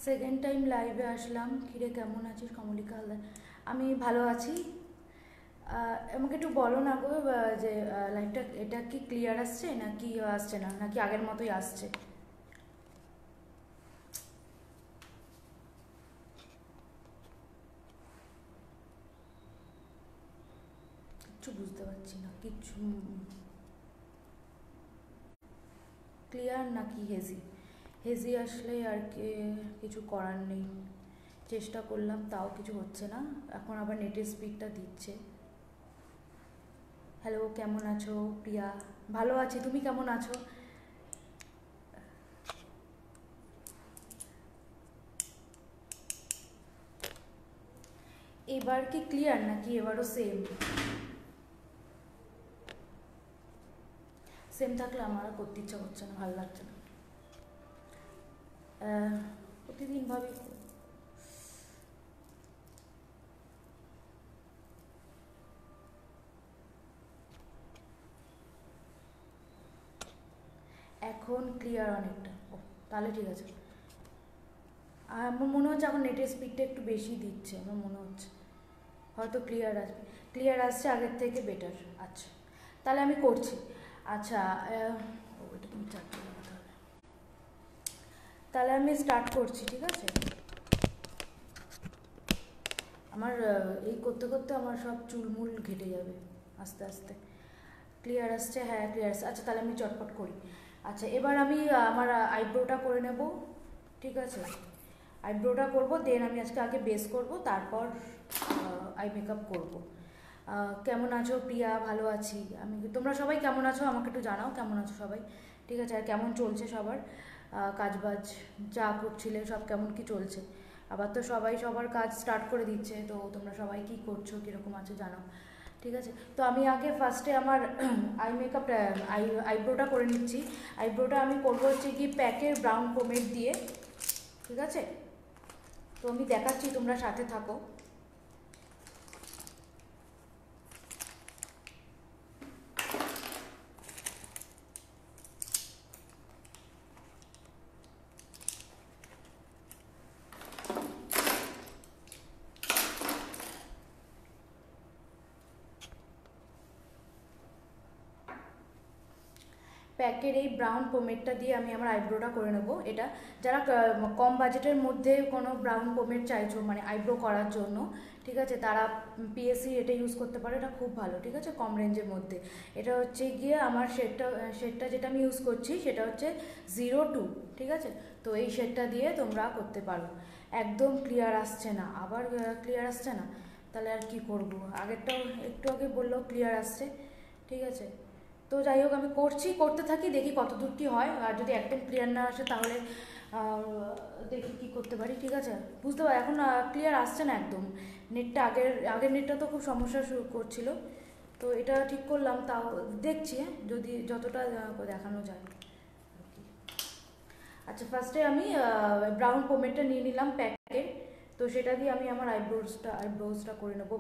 Second time লাইভে আসলাম। কিরে কেমন আছিস কমলিকা হালদার? আমি ভালো আছি। আমাকে একটু বলো না গো, যে লাইভটা এটা কি ক্লিয়ার আসছে নাকি আসছে না, নাকি আগের মতোই আসছে? কিচ্ছু বুঝতে পারছি না কিচ্ছু। ক্লিয়ার নাকি হেজি? হেজি আসলে আর কি কিছু করার নেই। চেষ্টা করলাম তাও কিছু হচ্ছে না। এখন আবার নেটের স্পিডটা দিচ্ছে। হ্যালো, কেমন আছো প্রিয়া? ভালো আছি, তুমি কেমন আছো? এবার কি ক্লিয়ার নাকি এবারও সেম? সেম থাকলে আমার আর করতে ইচ্ছা করছে না, ভালো লাগছে না। প্রতিদিন ভাবি এখন ক্লিয়ার অনেকটা। ও, তাহলে ঠিক আছে। আর আমার মনে হচ্ছে এখন নেটের স্পিডটা একটু বেশি দিচ্ছে, আমার মনে হচ্ছে হয়তো ক্লিয়ার আসবে। ক্লিয়ার আসছে আগের থেকে, বেটার। আচ্ছা, তাহলে আমি করছি। আচ্ছা, ওইটা তুমি চারটে লাগাতে হবে। তাহলে আমি স্টার্ট করছি, ঠিক আছে? আমার এই করতে করতে আমার সব চুলমুল ঘেটে যাবে আস্তে আস্তে। ক্লিয়ার আসছে, হ্যাঁ ক্লিয়ার আসছে। আচ্ছা, তাহলে আমি চটপট করি। আচ্ছা, এবার আমি আমার আইব্রোটা করে নেব, ঠিক আছে? আইব্রোটা করব, দেন আমি আজকে আগে বেস করব, তারপর আই মেকআপ করব। কেমন আছো প্রিয়া? ভালো আছি আমি। তোমরা সবাই কেমন আছো আমাকে একটু জানাও, কেমন আছো সবাই? ঠিক আছে, আর কেমন চলছে সবার কাজবাজ? যা করছিলে সব কেমন কি চলছে? আবার তো সবাই সবার কাজ স্টার্ট করে দিচ্ছে, তো তোমরা সবাই কি করছো, কীরকম আছো জানাও, ঠিক আছে? তো আমি আগে ফার্স্টে আমার আই মেকআপটা আইব্রোটা করে নিচ্ছি। আইব্রোটা আমি করবো হচ্ছে কি প্যাকের ব্রাউন পোমেড দিয়ে, ঠিক আছে? তো আমি দেখাচ্ছি, তোমরা সাথে থাকো। প্যাকের এই ব্রাউন পোমেডটা দিয়ে আমি আমার আইব্রোটা করে নেবো। এটা যারা কম বাজেটের মধ্যে কোনো ব্রাউন পোমেড চাইছো মানে আইব্রো করার জন্য, ঠিক আছে, তারা পিএসসি এটা ইউজ করতে পারে। এটা খুব ভালো, ঠিক আছে, কম রেঞ্জের মধ্যে। এটা হচ্ছে গিয়ে আমার শেডটা যেটা আমি ইউজ করছি সেটা হচ্ছে 02, ঠিক আছে? তো এই শেডটা দিয়ে তোমরা করতে পারো। একদম ক্লিয়ার আসছে না, আবার ক্লিয়ার আসছে না, তাহলে আর কি করব? আগেরটাও একটু আগে বললেও ক্লিয়ার আসছে, ঠিক আছে? তো যাই হোক, আমি করতে থাকি, দেখি কত দূর কী হয়। আর যদি একদম ক্লিয়ার না আসে তাহলে দেখি কী করতে পারি, ঠিক আছে? বুঝতে পারি এখন ক্লিয়ার আসছে না একদম। নেটটা আগের নেটটা তো খুব সমস্যা শুরু করছিল, তো এটা ঠিক করলাম, তাও দেখছি যদি যতটা দেখানো যায় আর কি। আচ্ছা, ফার্স্টে আমি ব্রাউন পোমেডটা নিয়ে নিলাম প্যাকের। তো সেটা দিয়ে আমি আমার আইব্রোজটা করে নেবো।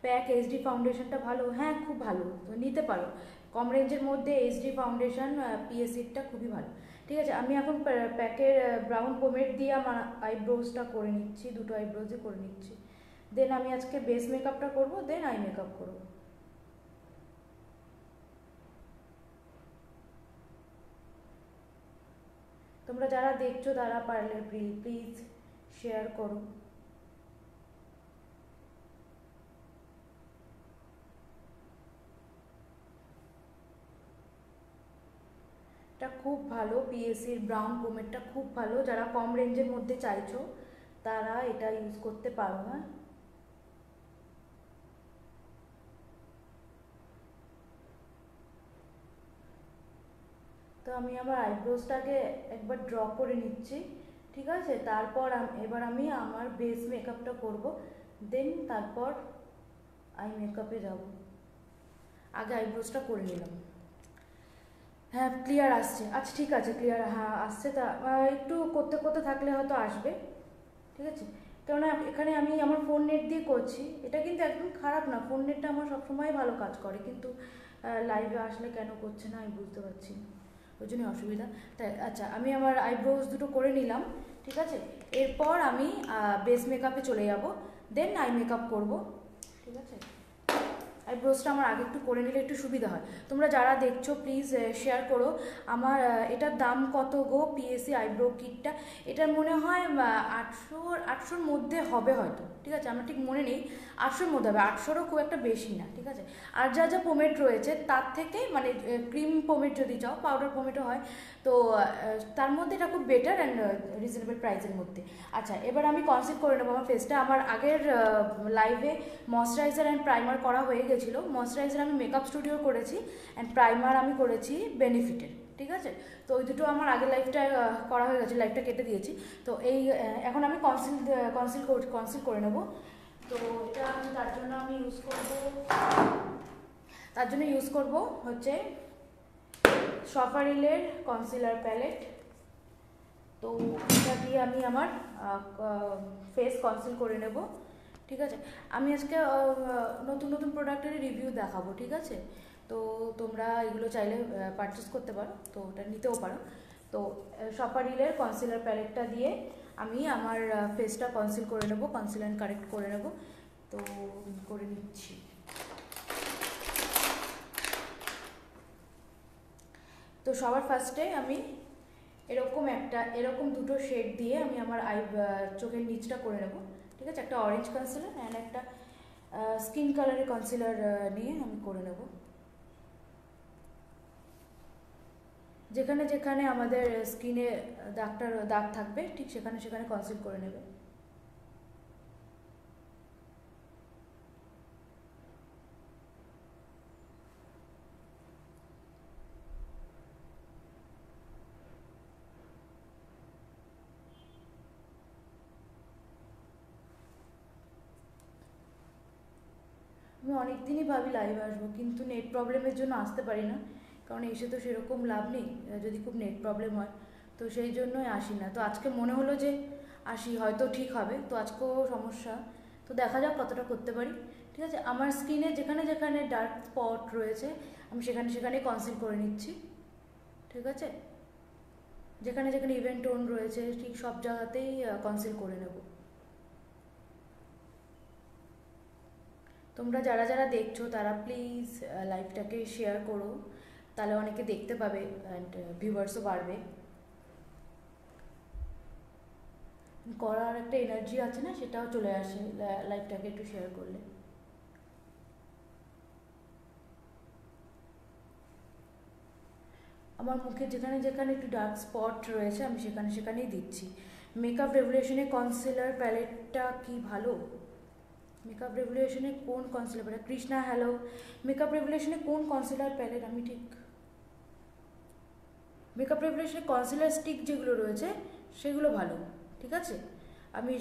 প্যাক এইচডি ফাউন্ডেশনটা ভালো, হ্যাঁ খুব ভালো, তো নিতে পারো। কম রেঞ্জের মধ্যে এইচডি ফাউন্ডেশন পিএসিটা খুবই ভালো, ঠিক আছে? আমি এখন প্যাকের ব্রাউন পোমেড দিয়ে আমার আইব্রোজটা করে নিচ্ছি, দুটো আইব্রোজে করে নিচ্ছি। দেন আমি আজকে বেস মেকআপটা করবো, দেন আই মেকআপ করবো। তোমরা যারা দেখছো তারা পারলে প্লিজ শেয়ার করো। এটা খুব ভালো, পিএসসির ব্রাউন পোমেডটা খুব ভালো। যারা কম রেঞ্জের মধ্যে চাইছো তারা এটা ইউজ করতে পারো, হ্যাঁ। তো আমি আমার আইব্রোজটাকে একবার ড্র করে নিচ্ছি, ঠিক আছে? তারপর এবার আমি আমার বেস মেকআপটা করব, দেন তারপর আই মেকআপে যাব। আগে আইব্রোজটা করে নিলাম। হ্যাঁ ক্লিয়ার আসছে। আচ্ছা ঠিক আছে, ক্লিয়ার, হ্যাঁ আসছে। তা একটু করতে করতে থাকলে হয়তো আসবে, ঠিক আছে? কেননা এখানে আমি আমার ফোন নেট দিয়ে করছি। এটা কিন্তু একদম খারাপ না, ফোন নেটটা আমার সবসময় ভালো কাজ করে, কিন্তু লাইভে আসলে কেন করছে না আমি বুঝতে পারছি না, ওই জন্যই অসুবিধা। তাই আচ্ছা, আমি আমার আইব্রোজ দুটো করে নিলাম। ঠিক আছে। এরপর আমি বেস মেকআপে চলে যাব, দেন আই মেকআপ করব। ঠিক আছে, আইব্রোসটা আমার আগে একটু করে নিলে একটু সুবিধা হয়। তোমরা যারা দেখছো প্লিজ শেয়ার করো। আমার এটার দাম কত গো, পিএসসি আইব্রো কিটটা? এটার মনে হয় 800-800-র মধ্যে হবে হয়তো। ঠিক আছে, আমার ঠিক মনে নেই, 800-র মধ্যে হবে, 800-রও খুব একটা বেশি না। ঠিক আছে, আর যা যা পোমেট রয়েছে তার থেকে মানে ক্রিম পোমেট যদি চাও, পাউডার পোমেটও হয়, তো তার মধ্যে এটা খুব বেটার অ্যান্ড রিজনেবল প্রাইসের মধ্যে। আচ্ছা, এবার আমি কনসিল করে নেবো আমার ফেসটা। আমার আগের লাইভে ময়শ্চারাইজার অ্যান্ড প্রাইমার করা হয়ে গেছিলো। ময়শ্চারাইজার আমি মেকআপ স্টুডিও করেছি অ্যান্ড প্রাইমার আমি করেছি বেনিফিটের। ঠিক আছে, তো ওই দুটো আমার আগের লাইফটা করা হয়ে গেছে, লাইফটা কেটে দিয়েছি। তো এই এখন আমি কনসিল করে নেব। তো এটা আমি তার জন্য ইউজ করব হচ্ছে সফারিলের কনসিলার প্যালেট। তো এটা দিয়ে আমি আমার ফেস কনসিল করে নেব। ঠিক আছে, আমি আজকে নতুন নতুন প্রোডাক্টের রিভিউ দেখাবো। ঠিক আছে, তো তোমরা এগুলো চাইলে পারচেস করতে পারো, তো ওটা নিতেও পারো। তো সফারিলের কনসিলার প্যালেটটা দিয়ে আমি আমার ফেসটা কনসিল করে নেব, কনসিল অ্যান্ড কারেক্ট করে নেব। তো করে নিচ্ছি। তো সবার ফার্স্টে আমি এরকম দুটো শেড দিয়ে আমি আমার চোখের নিচটা করে নেব। ঠিক আছে, একটা অরেঞ্জ কনসিলার অ্যান্ড একটা স্কিন কালারের কনসিলার নিয়ে আমি করে নেব। যেখানে যেখানে আমাদের স্কিনে দাগ থাকবে ঠিক সেখানে সেখানে কনসিল করে নেবে। আমি অনেক দিনই ভাবি লাইভ আসবো, কিন্তু নেট প্রবলেমের জন্য আসতে পারি না, কারণ এসে তো সেরকম লাভ নেই যদি খুব নেট প্রবলেম হয়, তো সেই জন্যই আসি না। তো আজকে মনে হলো যে আসি, হয়তো ঠিক হবে। তো আজকেও সমস্যা, তো দেখা যাক কতটা করতে পারি। ঠিক আছে, আমার স্কিনে যেখানে যেখানে ডার্ক স্পট রয়েছে আমি সেখানে সেখানে কনসিল করে নিচ্ছি। ঠিক আছে, যেখানে যেখানে ইভেন টোন রয়েছে ঠিক সব জায়গাতেই কনসিল করে নেব। তোমরা যারা যারা দেখছো তারা প্লিজ লাইভটাকে শেয়ার করো, তাহলে অনেকে দেখতে পাবে অ্যান্ড ভিউয়ার্সও বাড়বে। করার একটা এনার্জি আছে না, সেটাও চলে আসে লাইভটাকে একটু শেয়ার করলে। আমার মুখে যেখানে যেখানে একটু ডার্ক স্পট রয়েছে আমি সেখানে সেখানেই দিচ্ছি। মেকআপ রেভলিউশনের কনসিলার প্যালেটটা কি ভালো? মেকআপ রেভলিউশনের কোন concealer palette? Krishna hello. Makeup রেভলিউশনের কোন কনসিলার প্যালেট? আমি ঠিক মেকআপ রেভলিউশনের কনসিলার স্টিক যেগুলো রয়েছে সেগুলো ভালো। ঠিক আছে, আমি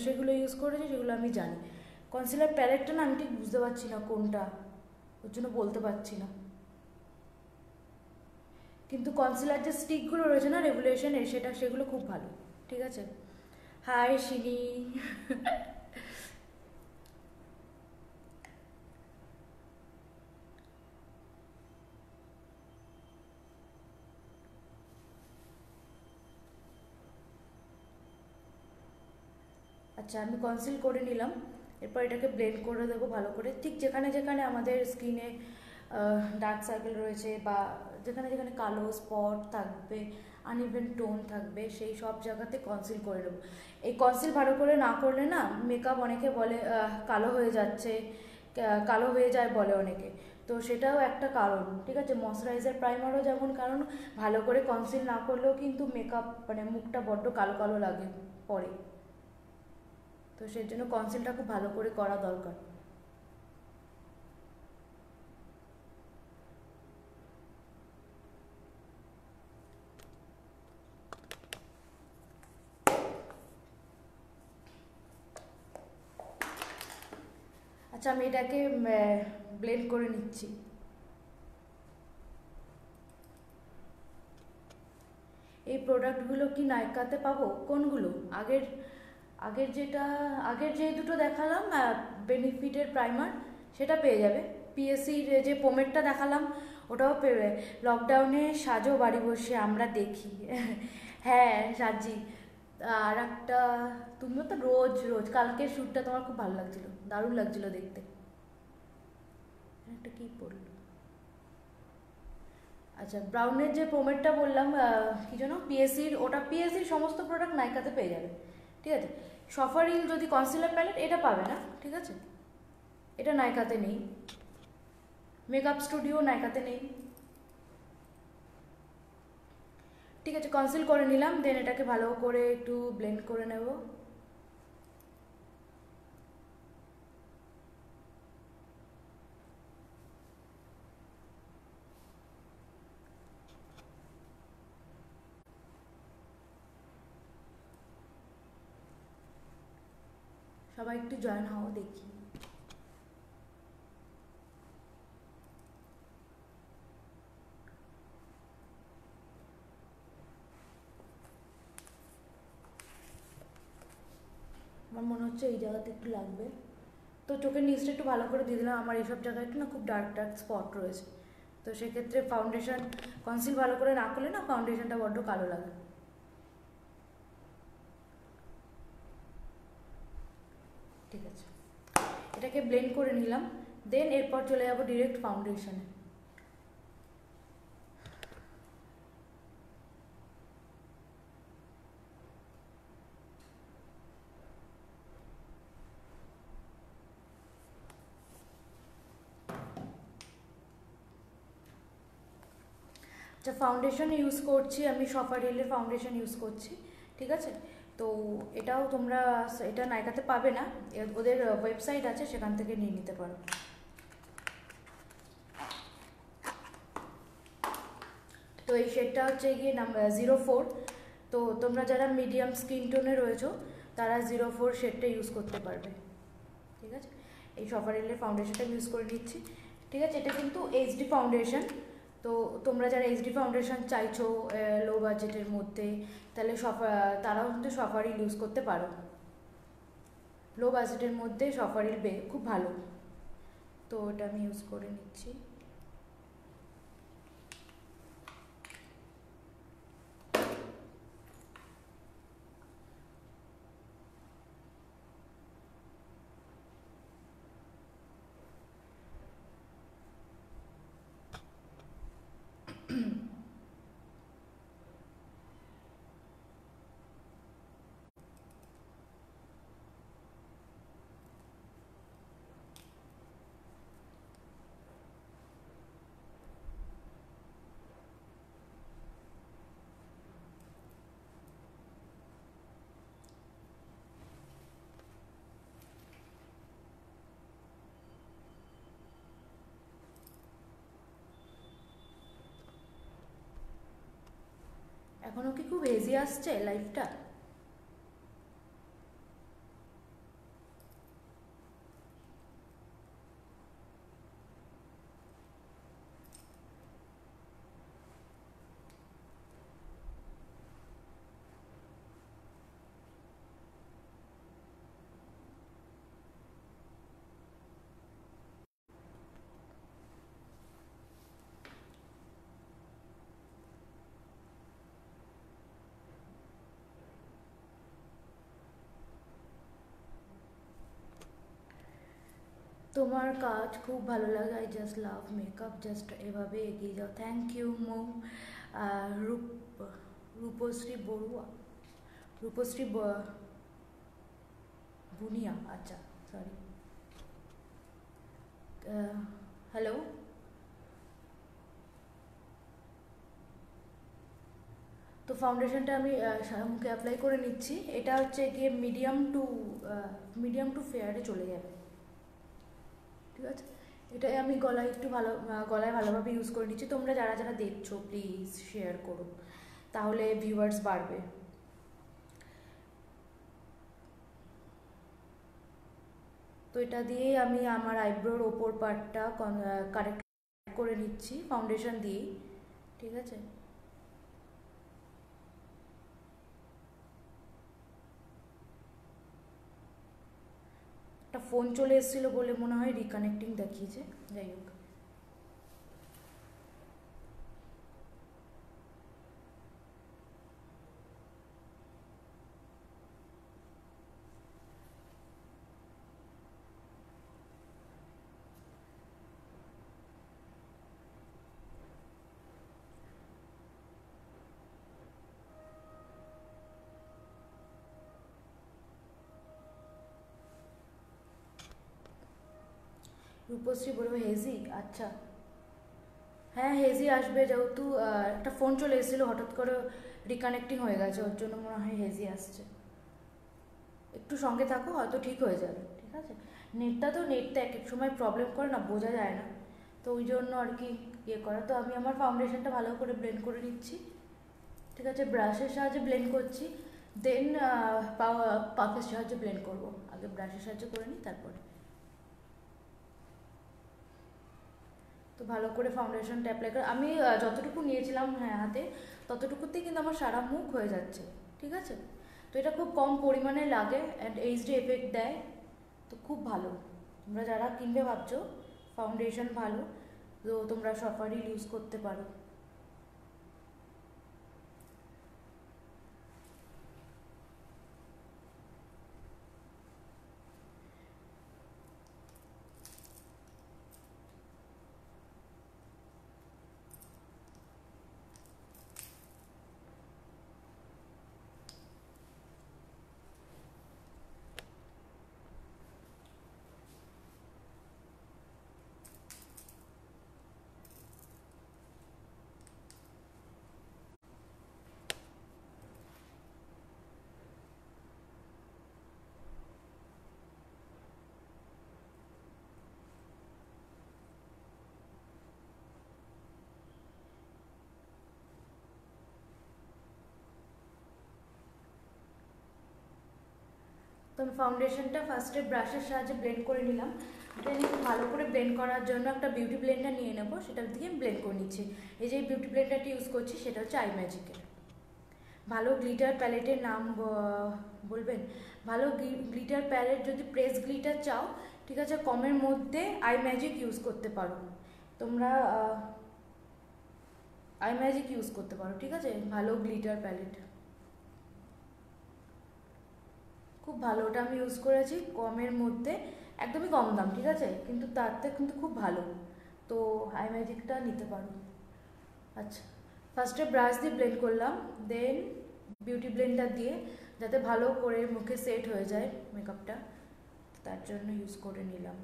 সেগুলো ইউজ করেছি, সেগুলো আমি জানি। কনসিলার প্যালেটটা না আমি ঠিক বুঝতে পারছি না কোনটা, ওর জন্য বলতে পারছি না। কিন্তু কনসিলার যে স্টিকগুলো রয়েছে না রেভলিউশনের, সেগুলো খুব ভালো। ঠিক আছে, হাই শিনি। আচ্ছা, আমি কনসিল করে নিলাম। এরপর এটাকে ব্লেন্ড করে দেবো ভালো করে, ঠিক যেখানে যেখানে আমাদের স্কিনে ডার্ক সার্কেল রয়েছে বা যেখানে যেখানে কালো স্পট থাকবে, আনইভেন টোন থাকবে, সেই সব জায়গাতে কনসিল করে নেবো। এই কনসিল ভালো করে না করলে না মেকআপ অনেকে বলে কালো হয়ে যাচ্ছে, কালো হয়ে যায় বলে অনেকে, তো সেটাও একটা কারণ। ঠিক আছে, ময়শ্চারাইজার প্রাইমারও যেমন কারণ, ভালো করে কনসিল না করলেও কিন্তু মেকআপ মানে মুখটা বড্ড কালো কালো লাগে পরে, তো সেই জন্য কনসিলটা খুব ভালো করে করা দরকার। আচ্ছা, আমি এটাকে ব্লেন্ড করে নিচ্ছি। এই প্রোডাক্টগুলো কি নাইকাতে পাবো? কোনগুলো? আগের যে দুটো দেখালাম বেনিফিটের প্রাইমার, সেটা পেয়ে যাবে। পিএসসির যে পোমেটটা দেখালাম ওটাও পেয়ে। লকডাউনে সাজো বাড়ি বসে আমরা দেখি। হ্যাঁ সাজি, আর একটা, তুমিও তো রোজ রোজ, কালকের শ্যুটটা তোমার খুব ভালো লাগছিল, দারুণ লাগছিল দেখতে। একটা কি পড়লো, আচ্ছা ব্রাউনের যে পোমেটটা বললাম, কি যেন পিএসসির, ওটা পিএসসির সমস্ত প্রোডাক্ট নাইকাতে পেয়ে যাবে, ঠিক আছে। সফারিল যদি কনসিলার প্যালেট, এটা পাবে না, ঠিক আছে, এটা নাইকাতে নেই। মেকআপ স্টুডিও নাইকাতে নেই, ঠিক আছে। কনসিল করে নিলাম, দেন এটাকে ভালো করে একটু ব্লেন্ড করে নেব। সবাই একটু জয়েন হও দেখি। আমার মনে হচ্ছে এই জায়গাতে একটু লাগবে, তো চোখের নিচটা একটু ভালো করে দিয়ে দিলাম। আমার এইসব জায়গায় একটু না খুব ডার্ক ডার্ক স্পট রয়েছে, তো সেক্ষেত্রে ফাউন্ডেশন কনসিল ভালো করে না করলে না ফাউন্ডেশনটা বড্ড কালো লাগে। ঠিক আছে, এটাকে ব্লেন্ড করে নিলাম, দেন এরপর চলে যাবো ডিরেক্ট ফাউন্ডেশনে। আচ্ছা, ফাউন্ডেশন ইউজ করছি আমি, সফারিলের ফাউন্ডেশন ইউজ করছি, ঠিক আছে। তো এটাও তোমরা, এটা নাইকাতে পাবে না, ওদের ওয়েবসাইট আছে, সেখান থেকে নিয়ে নিতে পারো। তো এই শেডটা হচ্ছে গিয়ে নাম্বার 04। তো তোমরা যারা মিডিয়াম স্কিন টোনে রয়েছো তারা 04 শেডটা ইউজ করতে পারবে, ঠিক আছে। এই সফারিলের ফাউন্ডেশনটা ইউজ করে নিচ্ছি, ঠিক আছে। এটা কিন্তু এইচডি ফাউন্ডেশন, তো তোমরা যারা এইচডি ফাউন্ডেশন চাইছো লো বাজেটের মধ্যে, তাহলে তারাও কিন্তু সফারিল ইউজ করতে পারো। লো বাজেটের মধ্যে সফারিল খুব ভালো, তো ওটা আমি ইউজ করে নিচ্ছি। এখনো কি খুব হেজি আসছে লাইফটা? তোমার কাজ খুব ভালো লাগে, I just love makeup, just এভাবে এগিয়ে যাও। থ্যাংক ইউ মৌ। রূপ রূপশ্রী বড়ুয়া, রূপশ্রী বুনিয়া, আচ্ছা সরি। হ্যালো, তো ফাউন্ডেশনটা আমি মুখে অ্যাপ্লাই করে নিচ্ছি। এটা হচ্ছে গিয়ে মিডিয়াম টু ফেয়ারে চলে যাবে, ঠিক আছে। এটাই আমি গলায় একটু গলায় ভালোভাবে ইউজ করে নিচ্ছি। তোমরা যারা যারা দেখছো প্লিজ শেয়ার করো, তাহলে ভিউয়ার্স বাড়বে। তো এটা দিয়েই আমি আমার আইব্রোর ওপর পার্টটা কারেক্ট করে নিচ্ছি ফাউন্ডেশন দিয়েই, ঠিক আছে। একটা ফোন চলে এসেছিলো বলে মনে হয় রিকানেক্টিং দেখিয়েছে, যাই হোক। রূপশ্রী বলবো হেজি, আচ্ছা। হ্যাঁ হেজি আসবে, যেহেতু একটা ফোন চলে এসেছিলো হঠাৎ করে, রিকানেক্টিং হয়ে গেছে, ওর জন্য মনে হয় হেজি আসছে। একটু সঙ্গে থাকো, হয়তো ঠিক হয়ে যাবে, ঠিক আছে। নেটটা এক এক সময় প্রবলেম করে না, বোঝা যায় না, তো ওই জন্য আর কি ইয়ে করা। তো আমি আমার ফাউন্ডেশনটা ভালো করে ব্লেন্ড করে নিচ্ছি, ঠিক আছে। ব্রাশের সাহায্যে ব্লেন্ড করছি, দেন পাফের সাহায্যে ব্লেন্ড করব। আগে ব্রাশের সাহায্যে করে নিই, তারপরে। তো ভালো করে ফাউন্ডেশনটা অ্যাপ্লাই করে আমি যতটুকু নিয়েছিলাম হ্যাঁ হাতে, ততটুকুতেই কিন্তু আমার সারা মুখ হয়ে যাচ্ছে, ঠিক আছে। তো এটা খুব কম পরিমাণে লাগে অ্যান্ড এইচডি এফেক্ট দেয়, তো খুব ভালো। তোমরা যারা কিনবে ভাবছো ফাউন্ডেশন ভালো, তো তোমরা সফারিল ইউজ করতে পারো। তো আমি ফাউন্ডেশনটা ফার্স্টে ব্রাশের সাহায্যে ব্লেন্ড করে নিলাম, দেন ভালো করে ব্লেন্ড করার জন্য একটা বিউটি ব্লেন্ডার নিয়ে নেবো, সেটা দিয়ে ব্লেন্ড করে নিচ্ছি। এই যে বিউটি ব্লেন্ডারটি ইউজ করছি সেটা হচ্ছে আই ম্যাজিকের। ভালো গ্লিটার প্যালেটের নাম বলবেন? ভালো গ্লিটার প্যালেট যদি প্রেস গ্লিটার চাও, ঠিক আছে, কমের মধ্যে আই ম্যাজিক ইউজ করতে পারো তোমরা, আই ম্যাজিক ইউজ করতে পারো, ঠিক আছে। ভালো গ্লিটার প্যালেট খুব ভালো, ওটা আমি ইউজ করেছি কমের মধ্যে, একদমই কম দাম, ঠিক আছে, কিন্তু তাতে কিন্তু খুব ভালো। তো আই ম্যাজিকটা নিতে পারো। আচ্ছা, ফার্স্টে ব্রাশ দিয়ে ব্লেন্ড করলাম, দেন বিউটি ব্লেন্ডার দিয়ে, যাতে ভালো করে মুখে সেট হয়ে যায় মেকআপটা, তার জন্য ইউজ করে নিলাম।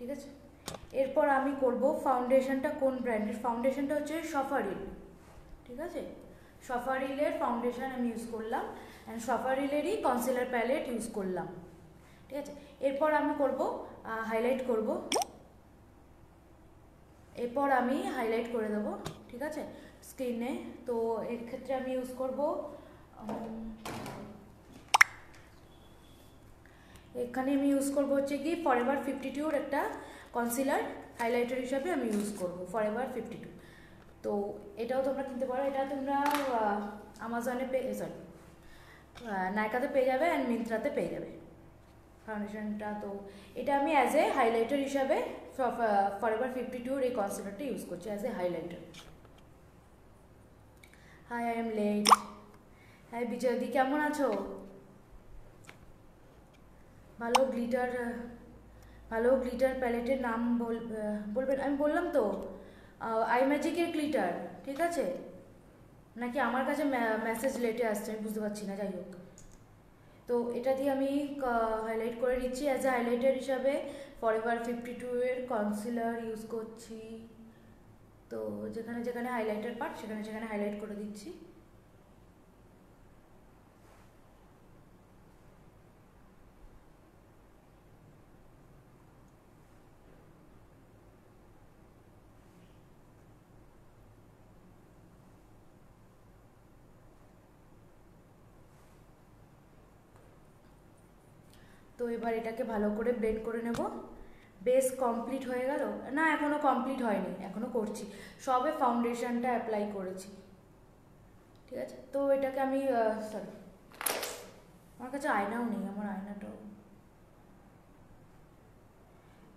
ঠিক আছে, এরপর আমি করব ফাউন্ডেশনটা কোন ব্র্যান্ডের, ফাউন্ডেশনটা হচ্ছে সফারিল, ঠিক আছে। সফারিলের ফাউন্ডেশন আমি ইউজ করলাম, অ্যান্ড সফারিলেরই কনসিলার প্যালেট ইউজ করলাম, ঠিক আছে। এরপর আমি করব হাইলাইট করব, এরপর আমি হাইলাইট করে দেবো, ঠিক আছে, স্কিনে। তো এর ক্ষেত্রে আমি ইউজ করব, এখানে আমি ইউজ করবো হচ্ছে কি ফরএভার 52-র একটা কনসিলার হাইলাইটার হিসাবে আমি ইউজ করব ফরএভার 52। তো এটাও তোমরা কিনতে পারো, এটা তোমরা আমাজনে সরি নাইকাতে পেয়ে যাবে অ্যান্ড মিন্ত্রাতে পেয়ে যাবে ফাউন্ডেশনটা। তো এটা আমি অ্যাজ এ হাইলাইটার হিসাবে ফরএভার 52-র এই কনসিলারটা ইউজ করছি as a highlighter. Hi, I am late. হ্যাঁ বিজয়দি, কেমন আছো? ভালো গ্লিটার, ভালো গ্লিটার প্যালেটের নাম বলবেন? আমি বললাম তো আই ম্যাজিকের গ্লিটার, ঠিক আছে। নাকি আমার কাছে মেসেজ লেটে আসছে, আমি বুঝতে পারছি না, যাই হোক। তো এটা দিয়ে আমি হাইলাইট করে নিচ্ছি অ্যাজ এ হাইলাইটার হিসাবে ফরএভার 52-এর কনসিলার ইউজ করছি। তো যেখানে যেখানে হাইলাইটার পার্ট সেখানে সেখানে হাইলাইট করে দিচ্ছি। তো এবার এটাকে ভালো করে ব্লেন্ড করে নেব। বেস কমপ্লিট হয়ে গেল? না, এখনও কমপ্লিট হয়নি, এখনও করছি, সবে ফাউন্ডেশনটা অ্যাপ্লাই করেছি, ঠিক আছে। তো এটাকে আমি সরি, আমার কাছে আয়নাও নেই, আমার আয়নাটাও,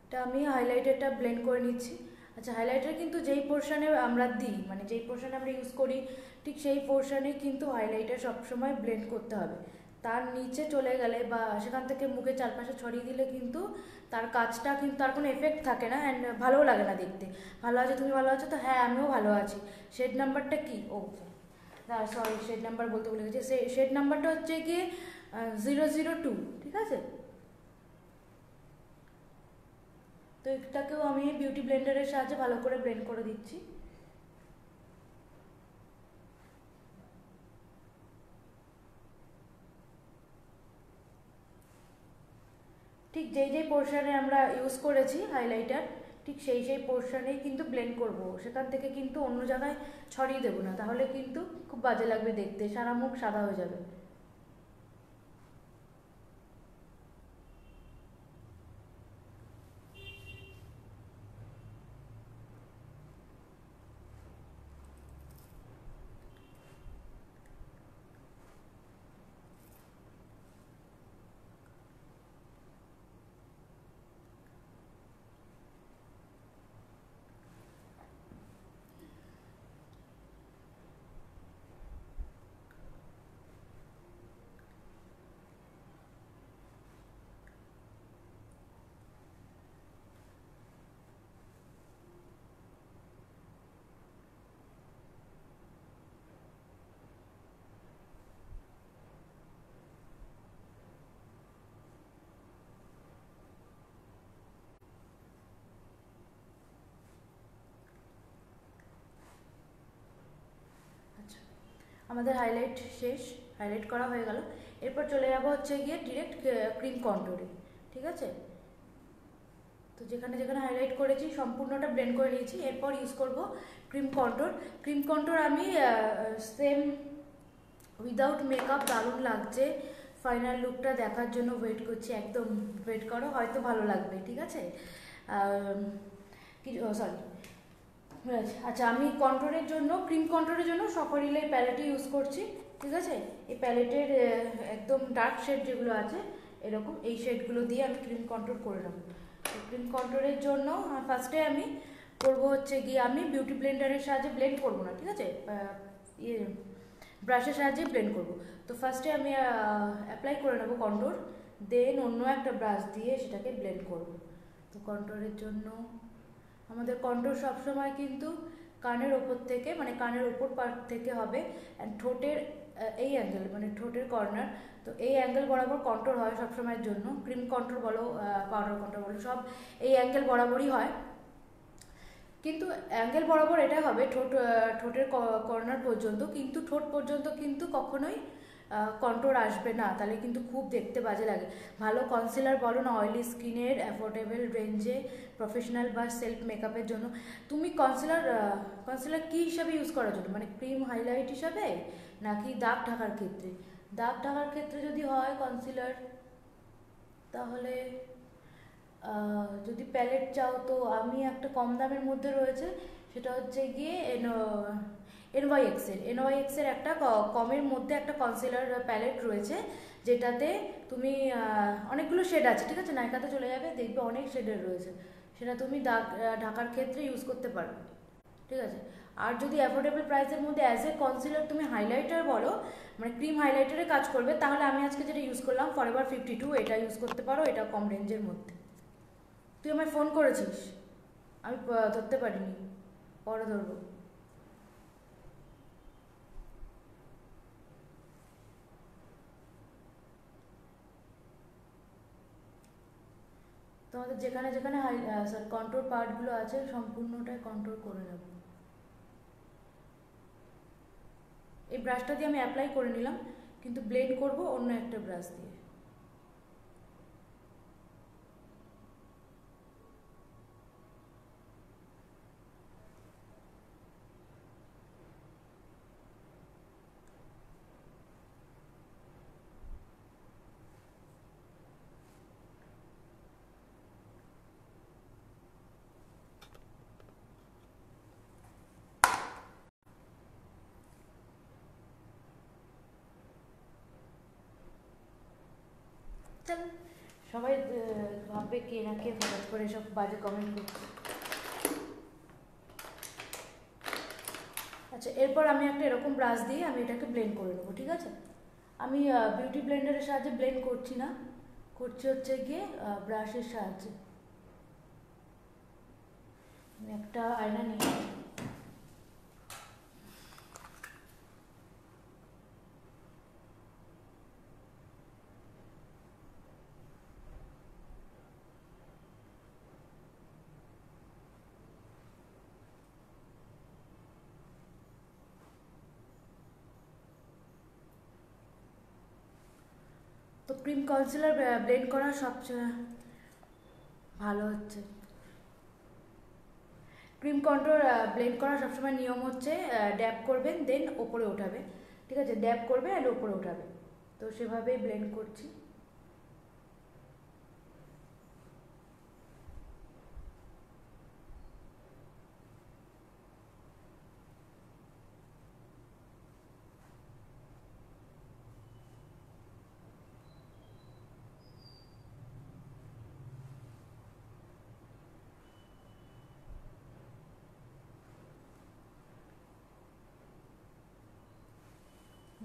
এটা আমি হাইলাইটারটা ব্লেন্ড করে নিচ্ছি। আচ্ছা, হাইলাইটার কিন্তু যেই পোর্শনে আমরা দিই, মানে যেই পোর্শনে আমরা ইউজ করি, ঠিক সেই পোর্শনে কিন্তু হাইলাইটার সবসময় ব্লেন্ড করতে হবে, তার নিচে চলে গেলে বা সেখান থেকে মুখের চারপাশে ছড়িয়ে দিলে কিন্তু তার কাজটা কিন্তু তার কোনো এফেক্ট থাকে না, অ্যান্ড ভালোও লাগে না দেখতে। ভালো আছে, তুমি ভালো আছো তো, হ্যাঁ আমিও ভালো আছি। শেড নাম্বারটা কি, ও না সরি শেড নাম্বার বলতে ভুলে গেছি, শেড নাম্বারটা হচ্ছে গিয়ে 002, ঠিক আছে। তো এটাকেও আমি বিউটি ব্লেন্ডারের সাহায্যে ভালো করে ব্লেন্ড করে দিচ্ছি। ঠিক যেই যেই পোর্শনে আমরা ইউজ করেছি হাইলাইটার, ঠিক সেই সেই পোর্শনেই কিন্তু ব্লেন্ড করব, সেখান থেকে কিন্তু অন্য জায়গায় ছড়িয়ে দেবো না, তাহলে কিন্তু খুব বাজে লাগবে দেখতে, সারা মুখ সাদা হয়ে যাবে। আচ্ছা, আমাদের হাইলাইট শেষ, হাইলাইট করা হয়ে গেল। এরপর চলে যাবো হচ্ছে গিয়ে ডিরেক্ট ক্রিম কন্ট্রোলে, ঠিক আছে। তো যেখানে যেখানে হাইলাইট করেছি সম্পূর্ণটা ব্লেন্ড করে নিয়েছি, এরপর ইউজ করব ক্রিম কন্ট্রোল। ক্রিম কন্ট্রোল আমি সেম উইদাউট মেকআপ দারুণ লাগছে, ফাইনাল লুকটা দেখার জন্য ওয়েট করছি, একদম ওয়েট করো, হয়তো ভালো লাগবে, ঠিক আছে। কিছু সরি, আচ্ছা আমি কন্ট্রোলের জন্য, ক্রিম কন্ট্রোলের জন্য সফরিল এই প্যালেটই ইউজ করছি, ঠিক আছে। এই প্যালেটের একদম ডার্ক শেড যেগুলো আছে এরকম, এই শেডগুলো দিয়ে আমি ক্রিম কন্ট্রোল করে নেবো। ক্রিম কন্ট্রোলের জন্য ফার্স্টে আমি করবো হচ্ছে গিয়ে, আমি বিউটি ব্লেন্ডারের সাহায্যে ব্লেন্ড করবো না, ঠিক আছে, ইয়ে ব্রাশের সাহায্যে ব্লেন্ড করবো। তো ফার্স্টে আমি অ্যাপ্লাই করে নেবো কন্ট্রোল, দেন অন্য একটা ব্রাশ দিয়ে সেটাকে ব্লেন্ড করবো। তো কন্ট্রোলের জন্য আমাদের কন্ট্রোল সবসময় কিন্তু কানের ওপর থেকে, মানে কানের ওপর পার্ট থেকে হবে, অ্যান্ড ঠোঁটের এই অ্যাঙ্গেল, মানে ঠোঁটের কর্নার, তো এই অ্যাঙ্গেল বরাবর কন্ট্রোল হয় সবসময়ের জন্য, ক্রিম কন্ট্রোল বলো পাউডার কন্ট্রোল বলো, সব এই অ্যাঙ্গেল বরাবরই হয়। কিন্তু অ্যাঙ্গেল বরাবর এটা হবে ঠোঁটের কর্নার পর্যন্ত, কিন্তু ঠোঁট পর্যন্ত কিন্তু কখনোই কন্ট্রোল আসবে না, তাহলে কিন্তু খুব দেখতে বাজে লাগে। ভালো কনসিলার বলো না, অয়েলি স্কিনের অ্যাফোর্ডেবল রেঞ্জে প্রফেশনাল বা সেলফ মেকআপের জন্য তুমি কনসিলার কী হিসাবে ইউজ করার জন্য, মানে ক্রিম হাইলাইট হিসাবে নাকি দাগ ঢাকার ক্ষেত্রে? দাগ ঢাকার ক্ষেত্রে যদি হয় কনসিলার, তাহলে যদি প্যালেট চাও তো আমি একটা কম দামের মধ্যে রয়েছে, সেটা হচ্ছে গিয়ে এনওয়াইএক্সের একটা কমের মধ্যে একটা কনসিলার প্যালেট রয়েছে, যেটাতে তুমি অনেকগুলো শেড আছে, ঠিক আছে, নাইকাতে চলে যাবে দেখবে অনেক শেডের রয়েছে, সেটা তুমি দাগ ঢাকার ক্ষেত্রে ইউজ করতে পারবে, ঠিক আছে। আর যদি অ্যাফোর্ডেবল প্রাইসের মধ্যে অ্যাজ এ কনসিলার তুমি হাইলাইটার বলো, মানে ক্রিম হাইলাইটারে কাজ করবে, তাহলে আমি আজকে যেটা ইউজ করলাম ফরএভার 52, এটা ইউজ করতে পারো, এটা কম রেঞ্জের মধ্যে। তুই আমায় ফোন করেছিস, আমি ধরতে পারিনি, পরে ধরবো। তোমাদের যেখানে যেখানে কন্ট্রোল পার্টগুলো আছে সম্পূর্ণটাই কন্ট্রোল করে নেব। এই ব্রাশটা দিয়ে আমি অ্যাপ্লাই করে নিলাম, কিন্তু ব্লেন্ড করব অন্য একটা ব্রাশ দিয়ে। চল, সবাই ভাববে কে না কে হঠাৎ করে সব বাজে কমেন্ট করছে। আচ্ছা, এরপর আমি একটা এরকম ব্রাশ দিয়ে আমি এটাকে ব্লেন্ড করে নেবো, ঠিক আছে। আমি বিউটি ব্লেন্ডারের সাহায্যে ব্লেন্ড করছি না, করছি হচ্ছে গিয়ে ব্রাশের সাহায্যে। একটা আয়না নিয়ে তো ক্রিম কনসিলার ব্লেন্ড করা সবচেয়ে ভালো হচ্ছে। ক্রিম কন্ট্রোল ব্লেন্ড করার সবসময় নিয়ম হচ্ছে ড্যাব করবেন দেন ওপরে ওঠাবে, ঠিক আছে? ড্যাব করবে আর ওপরে ওঠাবে, তো সেভাবেই ব্লেন্ড করছি।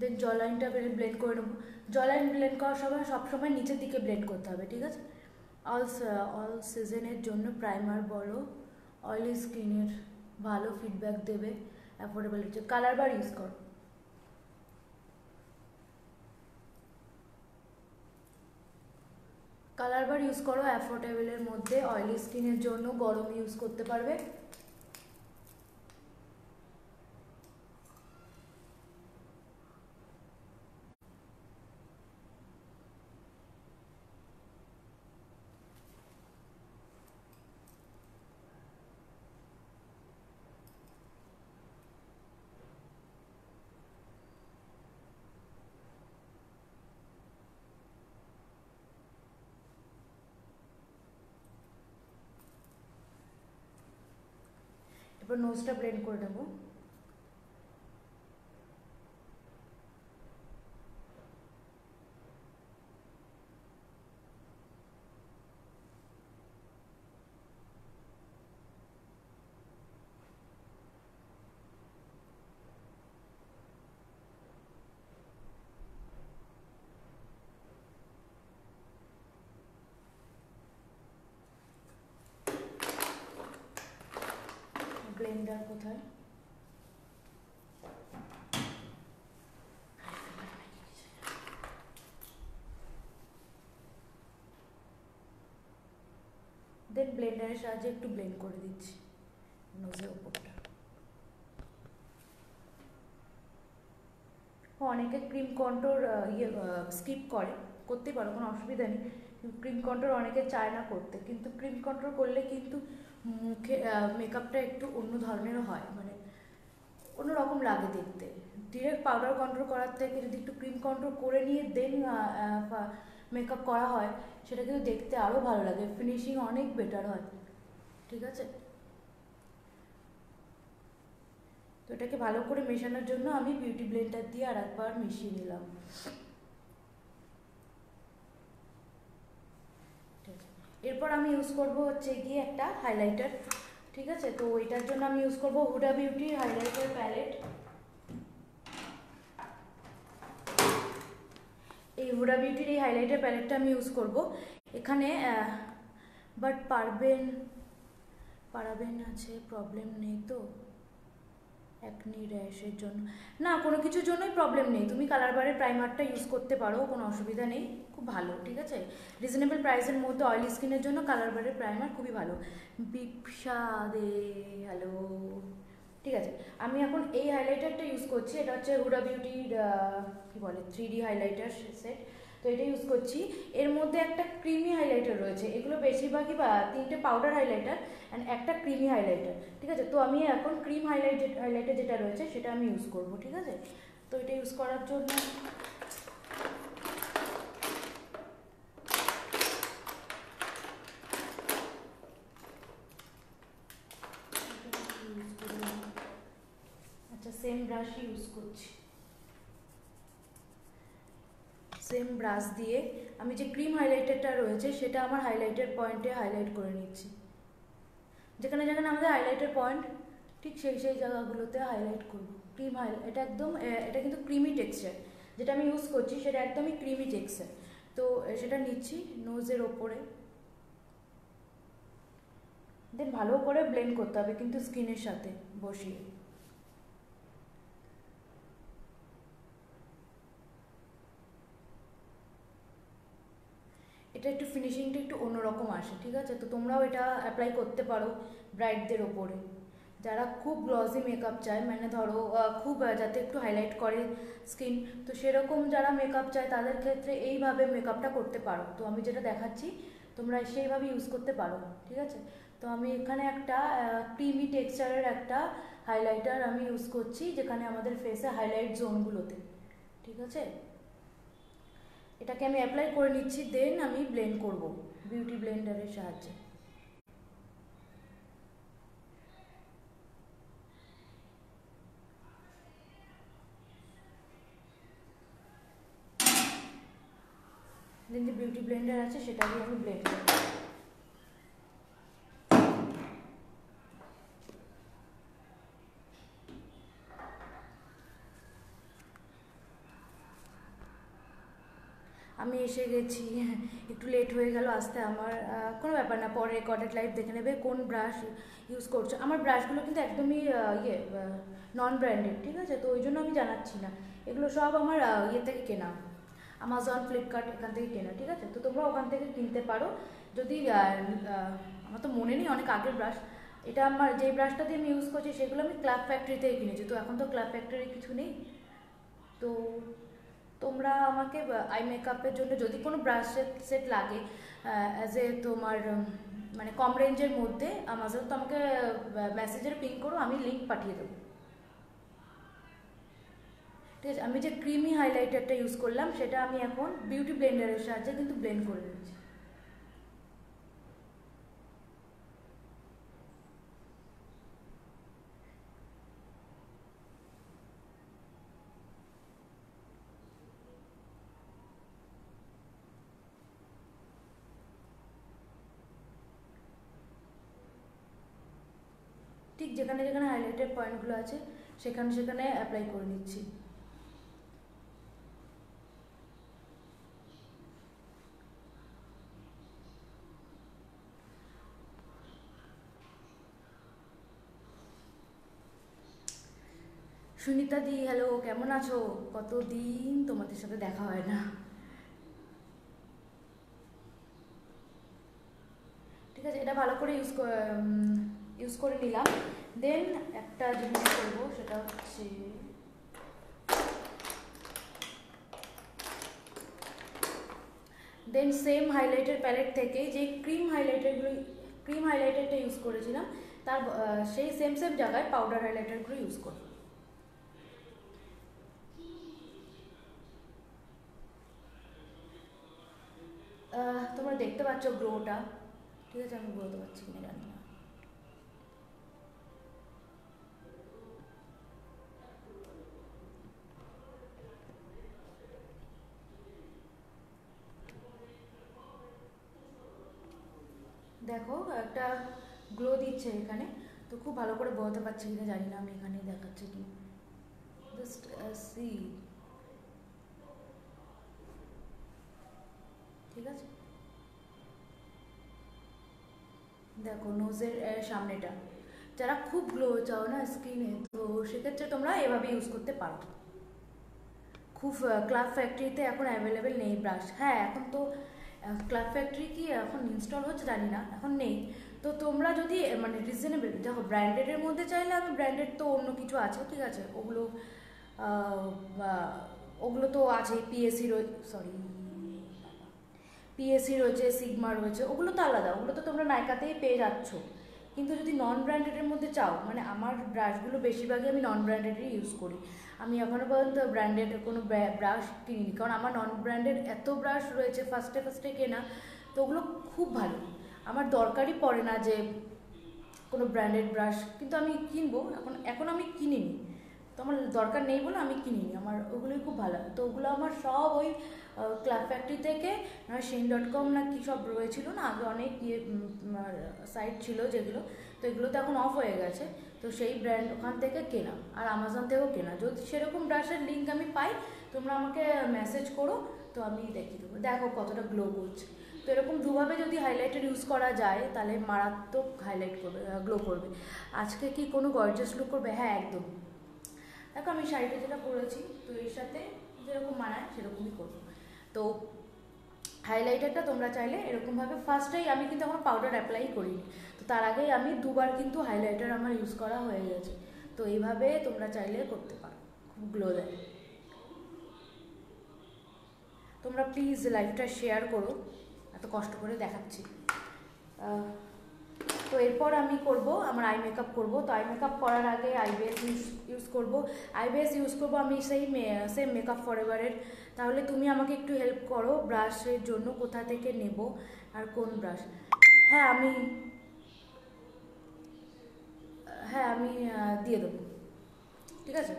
দেন জলাইনটা ব্লেন্ড করে নেবো। জলাইন ব্লেন্ড করার সময় সবসময় নিচের দিকে ব্লেন্ড করতে হবে, ঠিক আছে? অল সিজনের জন্য প্রাইমার বলো, অয়েলি স্কিনের ভালো ফিডব্যাক দেবে, অ্যাফোর্ডেবল হচ্ছে। কালার বার ইউজ করো, কালার বার ইউজ করো, অ্যাফোর্ডেবলের মধ্যে, অয়েলি স্কিনের জন্য গরম ইউজ করতে পারবে। এবার নোজটা ব্লেন্ড করে নেবো। ব্লেন্ডার কোথায়? দেন ব্লেন্ডারের সাহায্যে একটু ব্লেন্ড করে দিচ্ছি নোজের ওপরটা। অনেকে ক্রিম কন্ট্রোল স্কিপ করে, করতেই পারো, কোনো অসুবিধা নেই। ক্রিম কন্ট্রোল অনেকে চায় না করতে, কিন্তু ক্রিম কন্ট্রোল করলে কিন্তু মুখে মেকআপটা একটু অন্য ধরনেরও হয়, মানে অন্যরকম লাগে দেখতে। ডিরেক্ট পাউডার কন্ট্রোল করার থেকে যদি একটু ক্রিম কন্ট্রোল করে নিয়ে দেন মেকআপ করা হয়, সেটা কিন্তু দেখতে আরও ভালো লাগে, ফিনিশিং অনেক বেটার হয়, ঠিক আছে? তো এটাকে ভালো করে মেশানোর জন্য আমি বিউটি ব্লেন্ডার দিয়ে আর একবার মিশিয়ে নিলাম। এরপর আমি ইউজ করবো হচ্ছে গিয়ে একটা হাইলাইটার, ঠিক আছে? তো এটার জন্য আমি ইউজ করবো হুডা বিউটির হাইলাইটার প্যালেট। এই হুডা বিউটির এই হাইলাইটার প্যালেটটা আমি ইউজ করব এখানে, বাট পারাবেন আছে, প্রবলেম নেই তো অ্যাকনি র্যাশের জন্য? না, কোনো কিছুর জন্যই প্রবলেম নেই, তুমি কালার বারের প্রাইমারটা ইউজ করতে পারো, কোনো অসুবিধা নেই, খুব ভালো, ঠিক আছে? রিজনেবল প্রাইসের মধ্যে অয়েলি স্কিনের জন্য কালার বারের প্রাইমার খুবই ভালো। বিপসা দে হ্যালো, ঠিক আছে? আমি এখন এই হাইলাইটারটা ইউজ করছি, এটা হচ্ছে হুডা বিউটির কী বলে 3D হাইলাইটার সেট, তো এটা ইউজ করছি। এর মধ্যে একটা ক্রিমি হাইলাইটার রয়েছে, এগুলো বেশিরভাগই বা 3টে পাউডার হাইলাইটার অ্যান্ড একটা ক্রিমি হাইলাইটার, ঠিক আছে? তো আমি এখন ক্রিম হাইলাইটার যেটা রয়েছে সেটা আমি ইউজ করব, ঠিক আছে? তো এটা ইউজ করার জন্য আচ্ছা, সেম ব্রাশই ইউজ করছি। সেম ব্রাশ দিয়ে আমি যে ক্রিম হাইলাইটারটা রয়েছে সেটা আমার হাইলাইটার পয়েন্টে হাইলাইট করে নিচ্ছি, যেখানে যেখানে আমাদের হাইলাইটার পয়েন্ট ঠিক সেই জায়গাগুলোতে হাইলাইট করব। ক্রিম এটা একদম, এটা কিন্তু ক্রিমি টেক্সচার, যেটা আমি ইউজ করছি সেটা একদমই ক্রিমি টেক্সচার। তো সেটা নিচ্ছি নোজের ওপরে, দেন ভালো করে ব্লেন্ড করতে হবে কিন্তু স্কিনের সাথে বসিয়ে। এটা একটু ফিনিশিংটা একটু অন্যরকম আসে, ঠিক আছে? তো তোমরাও এটা অ্যাপ্লাই করতে পারো ব্রাইডদের ওপরে, যারা খুব গ্লসি মেকআপ চায়, মানে ধরো খুব যাতে একটু হাইলাইট করে স্কিন, তো সেরকম যারা মেকআপ চায় তাদের ক্ষেত্রে এইভাবে মেকআপটা করতে পারো। তো আমি যেটা দেখাচ্ছি তোমরা সেইভাবে ইউজ করতে পারো, ঠিক আছে? তো আমি এখানে একটা ক্রিমি টেক্সচারের একটা হাইলাইটার আমি ইউজ করছি, যেখানে আমাদের ফেসে হাইলাইট জোনগুলোতে, ঠিক আছে? এটাকে আমি অ্যাপ্লাই করে নিচ্ছি, দেন আমি ব্লেন্ড করব বিউটি ব্লেন্ডারের সাহায্যে। দেন যে বিউটি ব্লেন্ডার আছে সেটা দিয়ে আমি ব্লেন্ড করব। আমি এসে গেছি, একটু লেট হয়ে গেল আসতে আমার, কোনো ব্যাপার না, পরে রেকর্ডেড লাইভ দেখে নেবে কোন ব্রাশ ইউজ করছো। আমার ব্রাশগুলো কিন্তু একদমই নন ব্র্যান্ডেড, ঠিক আছে? তো ওই জন্য আমি জানাচ্ছি না, এগুলো সব আমার ইয়ে থেকে কেনা, আমাজন, ফ্লিপকার্ট, এখান থেকে কেনা, ঠিক আছে? তো তোমরা ওখান থেকে কিনতে পারো। যদি আমার তো মনে নেই, অনেক আগের ব্রাশ এটা, আমার যে ব্রাশটা দিয়ে আমি ইউজ করছি সেগুলো আমি ক্লাব ফ্যাক্টরি থেকে কিনেছি, তো এখন তো ক্লাব ফ্যাক্টরি কিছু নেই। তো তোমরা আমাকে আই মেকআপের জন্য যদি কোনো ব্রাশ সেট লাগে অ্যাজ এ তোমার মানে কম রেঞ্জের মধ্যে, আমাজন, তো আমাকে মেসেজের পিং করো, আমি লিঙ্ক পাঠিয়ে দেবো, ঠিক আছে? আমি যে ক্রিমি হাইলাইটারটা ইউজ করলাম সেটা আমি এখন বিউটি ব্লেন্ডারের সাহায্যে কিন্তু ব্লেন্ড করে নিচ্ছি। ঠিক যেখানে যেখানে হাইলাইটেড পয়েন্টগুলো আছে সেখানে সেখানে অ্যাপ্লাই করে নিচ্ছি। সুনিতা দি, হ্যালো, কেমন আছো? কতদিন তোমাদের সাথে দেখা হয় না, ঠিক আছে? এটা ভালো করে ইউজ করে নিলাম। দেন একটা জিনিস করবো, সেটা হচ্ছে দেন সেম হাইলাইটার প্যালেট থেকে যে ক্রিম হাইলাইটারটা ইউজ করেছিলাম তার সেই সেম সেম জায়গায় পাউডার হাইলাইটারগুলো ইউজ করবো। তোমরা দেখতে পাচ্ছ গ্লোটা, ঠিক আছে? আমি বলতে পারছি কিনা জানি না। দেখো একটা গ্লো দিচ্ছে এখানে, তো খুব ভালো করে বোঝাতে পারছি কিনা জানি না, আমি এখানেই দেখাচ্ছি কি, জাস্ট সি, ঠিক আছে? দেখো নোজের সামনেটা, যারা খুব গ্লো চাও না স্কিনে, তো সেক্ষেত্রে তোমরা এভাবে ইউজ করতে পারো। খুব ক্লাব ফ্যাক্টরিতে এখন অ্যাভেলেবেল নেই ব্রাশ, হ্যাঁ এখন তো ক্লাব ফ্যাক্টরি কি এখন ইনস্টল হচ্ছে জানি না, এখন নেই। তো তোমরা যদি মানে রিজনেবল, দেখো ব্র্যান্ডেডের মধ্যে চাইলে আমি ব্র্যান্ডেড তো অন্য কিছু আছে, ঠিক আছে? ওগুলো ওগুলো তো আছে, পিএসসি সরি পিএসসি রয়েছে, সিগমা রয়েছে, ওগুলো তো আলাদা, ওগুলো তো তোমরা নাইকাতেই পেয়ে যাচ্ছ। কিন্তু যদি নন ব্র্যান্ডেডের মধ্যে চাও, মানে আমার ব্রাশগুলো বেশিরভাগই আমি নন ব্র্যান্ডেডই ইউজ করি, আমি এখনও পর্যন্ত ব্র্যান্ডেড কোনো ব্রাশ কিনিনি, কারণ আমার নন ব্র্যান্ডেড এত ব্রাশ রয়েছে ফার্স্টে ফার্স্টে কেনা, তো ওগুলো খুব ভালো, আমার দরকারই পড়ে না যে কোনো ব্র্যান্ডেড ব্রাশ, কিন্তু আমি কিনবো, এখন আমি কিনিনি, তো আমার দরকার নেই বলে আমি কিনিনি, আমার ওগুলোই খুব ভালো। তো ওগুলো আমার সব ওই ক্লাব ফ্যাক্টরি থেকে, shein.com না কী সব রয়েছিল না আগে, অনেক ইয়ে সাইট ছিল যেগুলো, তো এগুলো তো এখন অফ হয়ে গেছে, তো সেই ব্র্যান্ড ওখান থেকে কেনা, আর আমাজন থেকেও কেনা। যদি সেরকম ব্রাশের লিঙ্ক আমি পাই, তোমরা আমাকে মেসেজ করো, তো আমি দেখিয়ে দেবো। দেখো কতটা গ্লো করছে। তো এরকম দুভাবে যদি হাইলাইটার ইউজ করা যায় তাহলে মারাত্মক হাইলাইট করবে, গ্লো করবে। আজকে কি কোনো গর্জিয়াস লুক করবে? হ্যাঁ একদম। দেখো আমি শাড়িটা যেটা পরেছি, তো এর সাথে যেরকম মানায় সেরকমই করবো। তো হাইলাইটারটা তোমরা চাইলে এরকমভাবে, ফার্স্টেই আমি কিন্তু এখন পাউডার অ্যাপ্লাই করিনি, তো তার আগেই আমি দুবার কিন্তু হাইলাইটার আমার ইউজ করা হয়ে গেছে। তো এইভাবে তোমরা চাইলে করতে পারো, খুব গ্লো দেয়। তোমরা প্লিজ লাইভটা শেয়ার করো, এত কষ্ট করে দেখাচ্ছি। তো এরপর আমি করব আমার আই মেকআপ করব। তো আই মেকআপ করার আগে আইবেস ইউজ করব। আইবেস ইউজ করব আমি সেই সেম মেকআপ ফরএভারের। তাহলে তুমি আমাকে একটু হেল্প করো ব্রাশের জন্য, কোথা থেকে নেব আর কোন ব্রাশ। হ্যাঁ আমি দিয়ে দেবো, ঠিক আছে।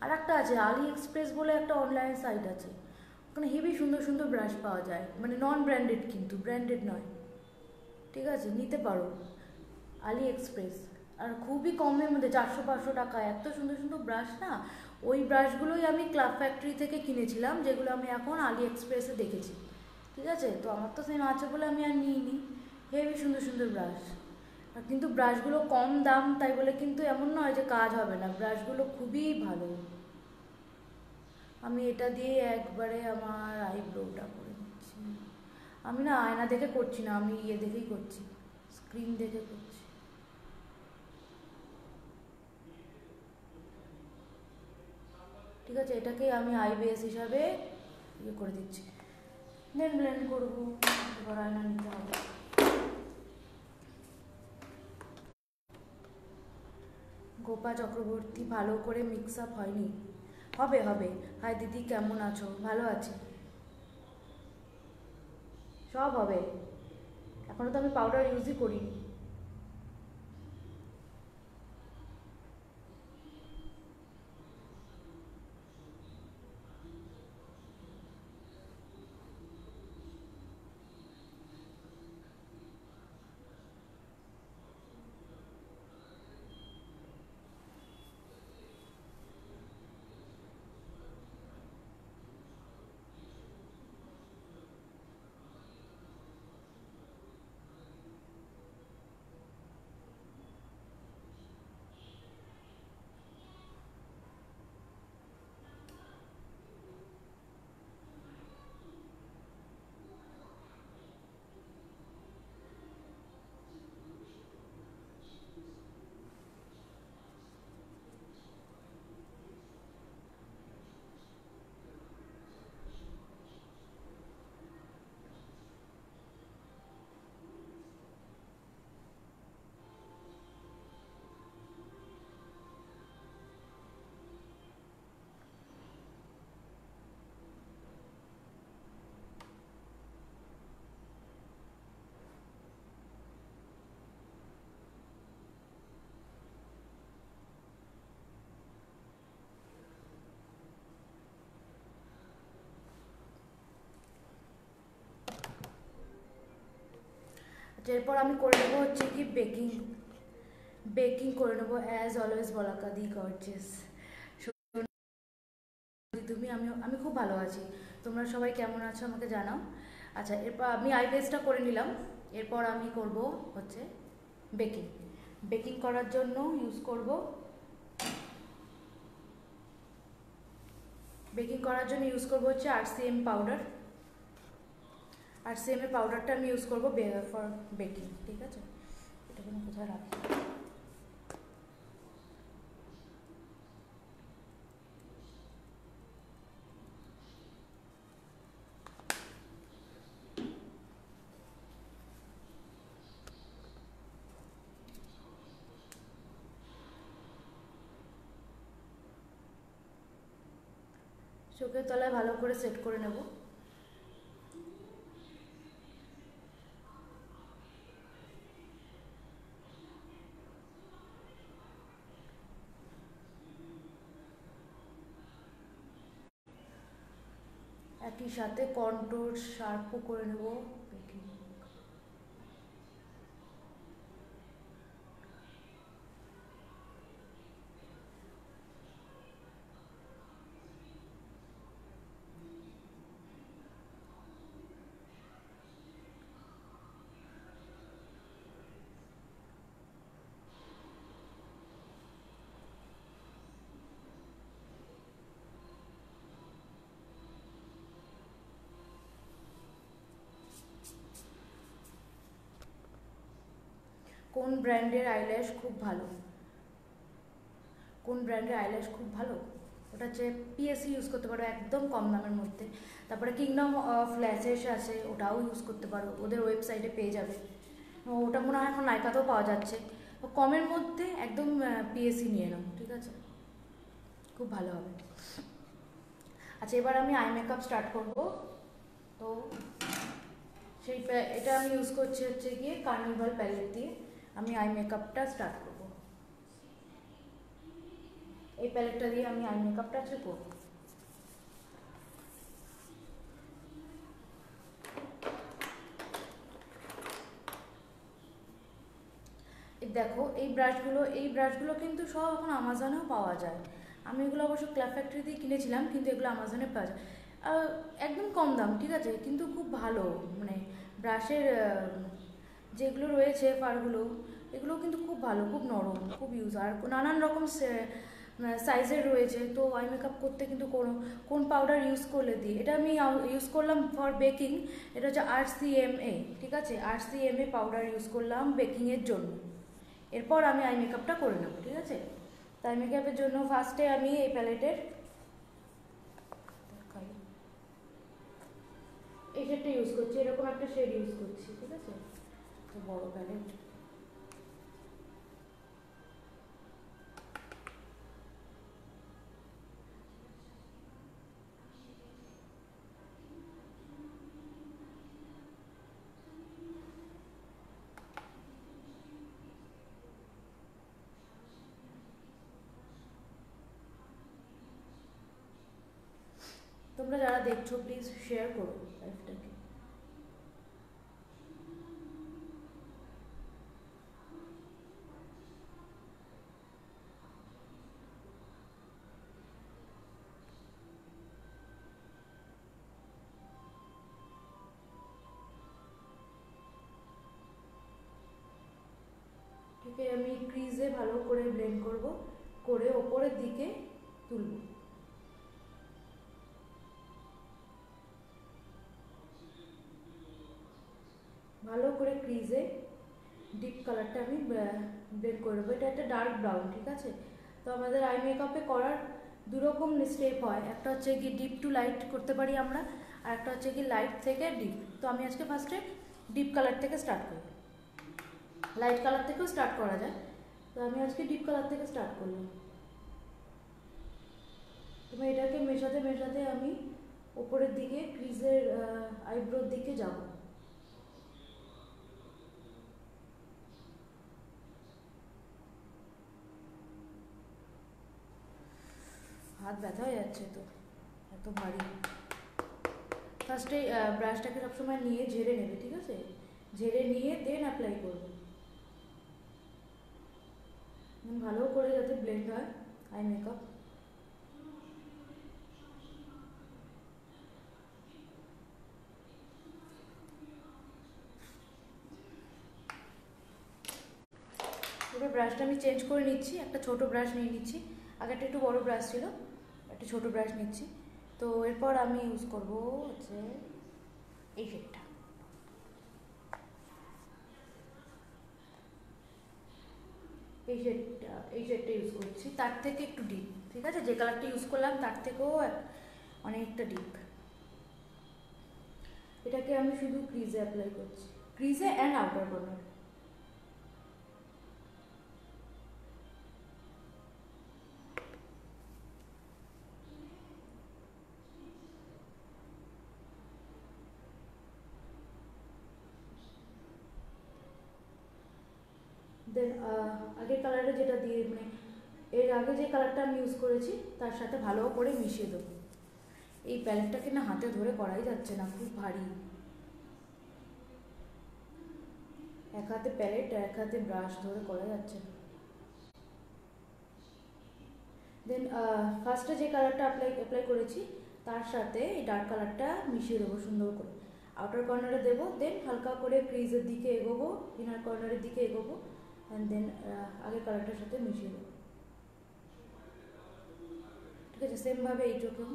আর একটা আছে আলি এক্সপ্রেস বলে একটা অনলাইন সাইট আছে, ওখানে হেভি সুন্দর সুন্দর ব্রাশ পাওয়া যায়, মানে নন ব্র্যান্ডেড, কিন্তু ব্র্যান্ডেড নয়, ঠিক আছে, নিতে পারো। আলি এক্সপ্রেস, আর খুবই কমের মধ্যে, 400-500 টাকা, এত সুন্দর সুন্দর ব্রাশ না। ওই ব্রাশগুলোই আমি ক্লাব ফ্যাক্টরি থেকে কিনেছিলাম, যেগুলো আমি এখন আলি এক্সপ্রেসে দেখেছি, ঠিক আছে। তো আমার তো সেম আছে বলে আমি আর নিইনি। হেভি সুন্দর সুন্দর ব্রাশ, আর কিন্তু ব্রাশগুলো কম দাম তাই বলে কিন্তু এমন নয় যে কাজ হবে না, ব্রাশগুলো খুবই ভালো। আমি এটা দিয়ে একবারে আমার আইব্রোটা করে নিচ্ছি। আমি না আয়না দেখে করছি না, আমি ইয়ে দেখেই করছি, স্ক্রিন দেখে করছি। ঠিক আছে, এটাকে আমি আই বেস হিসাবে ইয়ে করে দিচ্ছি, দেন ব্লেন্ড করবো, এবার আয়না নিতে হবে। গোপা চক্রবর্তী, ভালো করে মিক্স আপ হয়নি, হবে হবে। হাই দিদি, কেমন আছো? ভালো আছি, সব হবে। এখনো তো আমি পাউডার ইউজই করিনি। এরপর আমি করে নেবো হচ্ছে কি বেকিং, বেকিং করে নেবো অ্যাজ অলওয়েজ বলাকা দি গর্জিয়াস। তুমি, আমি খুব ভালো আছি, তোমরা সবাই কেমন আছো আমাকে জানাও। আচ্ছা, এরপর আমি আই বেসটা করে নিলাম, এরপর আমি করব হচ্ছে বেকিং। বেকিং করার জন্য ইউজ করব, বেকিং করার জন্য ইউজ করব হচ্ছে আরসিএম পাউডার। আরসিএম এর পাউডারটা আমি ইউজ করব ফর বেকিং, ঠিক আছে। এটা আমি কোথায় রাখি? চোখের তলায় ভালো করে সেট করে নেব। একই সাথে কন্ট্রোল শার্পও করে নেব। কোন ব্র্যান্ডের আইল্যাশ খুব ভালো? কোন ব্র্যান্ডের আইল্যাশ খুব ভালো? ওটা হচ্ছে পিএসসি ইউজ করতে পারো একদম কম দামের মধ্যে। তারপরে কিংডম অফ ল্যাশেস আছে, ওটাও ইউজ করতে পারো, ওদের ওয়েবসাইটে পেয়ে যাবে। ওটা মনে হয় এখন নাইকাতেও পাওয়া যাচ্ছে। কমের মধ্যে একদম পিএসসি নিয়ে নাও, ঠিক আছে, খুব ভালো হবে। আচ্ছা, এবার আমি আই মেকআপ স্টার্ট করব। তো সেই এটা আমি ইউজ করছি হচ্ছে গিয়ে কার্নিভাল প্যালেট দিয়ে আমি আই মেকআপটা স্টার্ট করব। এই প্যালেটটা দিয়ে আমি আই মেকআপটা করব। দেখো এই ব্রাশগুলো কিন্তু সব এখন আমাজনেও পাওয়া যায়। আমি এগুলো অবশ্য ক্ল্যাপ ফ্যাক্টরি দিয়ে কিনেছিলাম, কিন্তু এগুলো আমাজনে পাওয়া যায় একদম কম দাম, ঠিক আছে, কিন্তু খুব ভালো। মানে ব্রাশের যেগুলো রয়েছে ফারগুলো, এগুলো কিন্তু খুব ভালো, খুব নরম, খুব ইউজ, আর নানান রকম সাইজের রয়েছে। তো আই মেকআপ করতে কিন্তু কোন পাউডার ইউজ করলে দিই, এটা আমি ইউজ করলাম ফর বেকিং। এটা হচ্ছে RCMA, ঠিক আছে, RCMA পাউডার ইউজ করলাম বেকিংয়ের জন্য। এরপর আমি আই মেকআপটা করে নেব, ঠিক আছে। তো আই মেকআপের জন্য ফার্স্টে আমি এই প্যালেটের এই শেডটা ইউজ করছি, এরকম একটা শেড ইউজ করছি, ঠিক আছে, তো বড় প্যালেট। তোমরা যারা দেখছো প্লিজ শেয়ার করো লাইভটাকে। ঠিক আছে, আমি ক্রিজে ভালো করে ব্লেন্ড করব, করে ওপরের দিকে তুলব। ভালো করে ক্রিজে ডিপ কালারটা আমি ব্লেন্ড করে দেবো। এটা একটা ডার্ক ব্রাউন, ঠিক আছে। তো আমাদের আই মেকআপে করার দুরকম স্টেপ হয়, একটা হচ্ছে কি ডিপ টু লাইট করতে পারি আমরা, আর একটা হচ্ছে কি লাইট থেকে ডিপ। তো আমি আজকে ফার্স্টে ডিপ কালার থেকে স্টার্ট করি, লাইট কালার থেকেও স্টার্ট করা যায়, তো আমি আজকে ডিপ কালার থেকে স্টার্ট করলাম। তুমি এটাকে মেশাতে মেশাতে আমি ওপরের দিকে ক্রিজের আইব্রোর দিকে যাব। হাত ব্যথা হয়ে যাচ্ছে তো, এত ভারী। ফার্স্টে ব্রাশটাকে সবসময় নিয়ে ঝেড়ে নেবে, ঠিক আছে, ঝেড়ে নিয়ে দেন অ্যাপ্লাই করবে ভালো করে, যাতে ব্লেন্ড হয় আই মেকআপ। এবার ব্রাশটা আমি চেঞ্জ করে নিচ্ছি, একটা ছোট ব্রাশ নিয়ে নিচ্ছি। আগেরটা একটু বড় ব্রাশ ছিল, একটা ছোট ব্রাশ নিচ্ছি। তো এরপর আমি ইউজ করব হচ্ছে এই শেডটা, এই শেডটা ইউজ করছি, তার থেকে একটু ডিপ, ঠিক আছে, যে কালারটা ইউজ করলাম তার থেকেও অনেকটা ডিপ। এটাকে আমি শুধু ক্রিজে অ্যাপ্লাই করছি, ক্রিজে অ্যান্ড আউটার কর্নার। দেন আগের কালারটা যেটা দিয়ে মানে এর আগে যে কালারটা আমি ইউজ করেছি তার সাথে ভালো করে মিশিয়ে দেবো। এই প্যালেটটাকে না হাতে ধরে করাই যাচ্ছে না, খুব ভারী। এক হাতে প্যালেট আর এক হাতে ব্রাশ ধরে করা যাচ্ছে না। দেন ফার্স্টে যে কালারটা অ্যাপ্লাই করেছি তার সাথে এই ডার্ক কালারটা মিশিয়ে দেবো সুন্দর করে, আউটার কর্নারে দেবো, দেন হালকা করে ক্রিজের দিকে এগোবো, ইনার কর্নারের দিকে এগোবো, অ্যান্ড দেন আগের কালারটার সাথে মিশিয়ে দেবো। ঠিক আছে, সেমভাবে এইটুকু।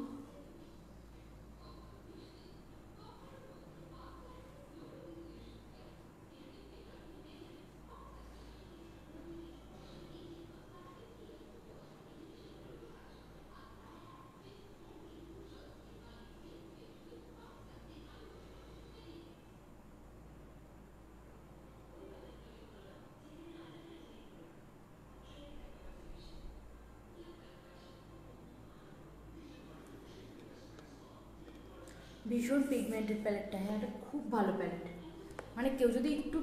ভীষণ পিগমেন্টেড প্যালেটটা, হ্যাঁ এটা খুব ভালো প্যালেট। মানে কেউ যদি একটু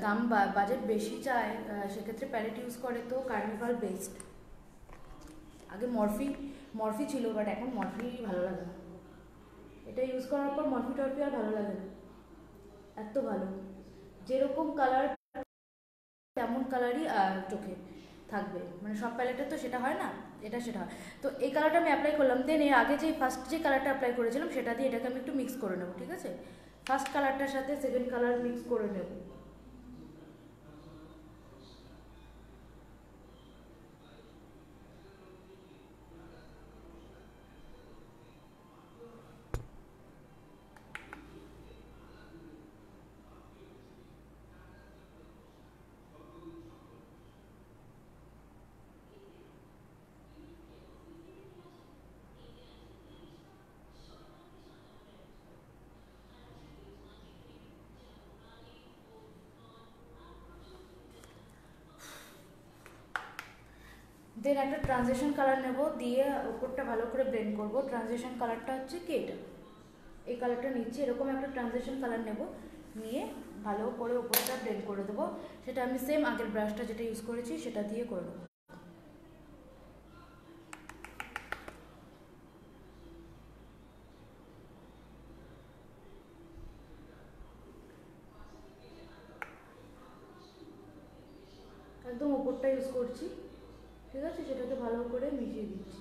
দাম বাজেট বেশি চায় সেক্ষেত্রে প্যালেট ইউজ করে তো কার্নিভাল বেস্ট। আগে মরফি ছিল, বাট এখন মরফি ভালো লাগে না। এটা ইউজ করার পর মরফি টরফি আর ভালো লাগে না, এত ভালো। যেরকম কালার তেমন কালারই চোখে থাকবে, মানে সব প্যালেটে তো সেটা হয় না, এটা সেটা হয়। তো এই কালারটা আমি অ্যাপ্লাই করলাম, দেন এর আগে যে ফার্স্ট যে কালারটা অ্যাপ্লাই করেছিলাম সেটা দিয়ে এটাকে আমি একটু মিক্স করে নেবো। ঠিক আছে, ফার্স্ট কালারটার সাথে সেকেন্ড কালার মিক্স করে নেব। দেন একটা ট্রানজিশন কালার নেব, দিয়ে ওপরটা ভালো করে ব্লেন্ড করব। ট্রানজিশন কালারটা হচ্ছে কি এটা, এই কালারটা নিচ্ছি, এরকম একটা ট্রানজিশন কালার নেব, নিয়ে ভালো করে ওপরটা ব্লেন্ড করে দেবো। সেটা আমি সেম আগের ব্রাশটা যেটা ইউজ করেছি সেটা দিয়ে করে দেবো। একদম ওপরটা ইউজ করছি, ঠিক আছে, সেটাকে ভালো করে মিশিয়ে দিচ্ছি।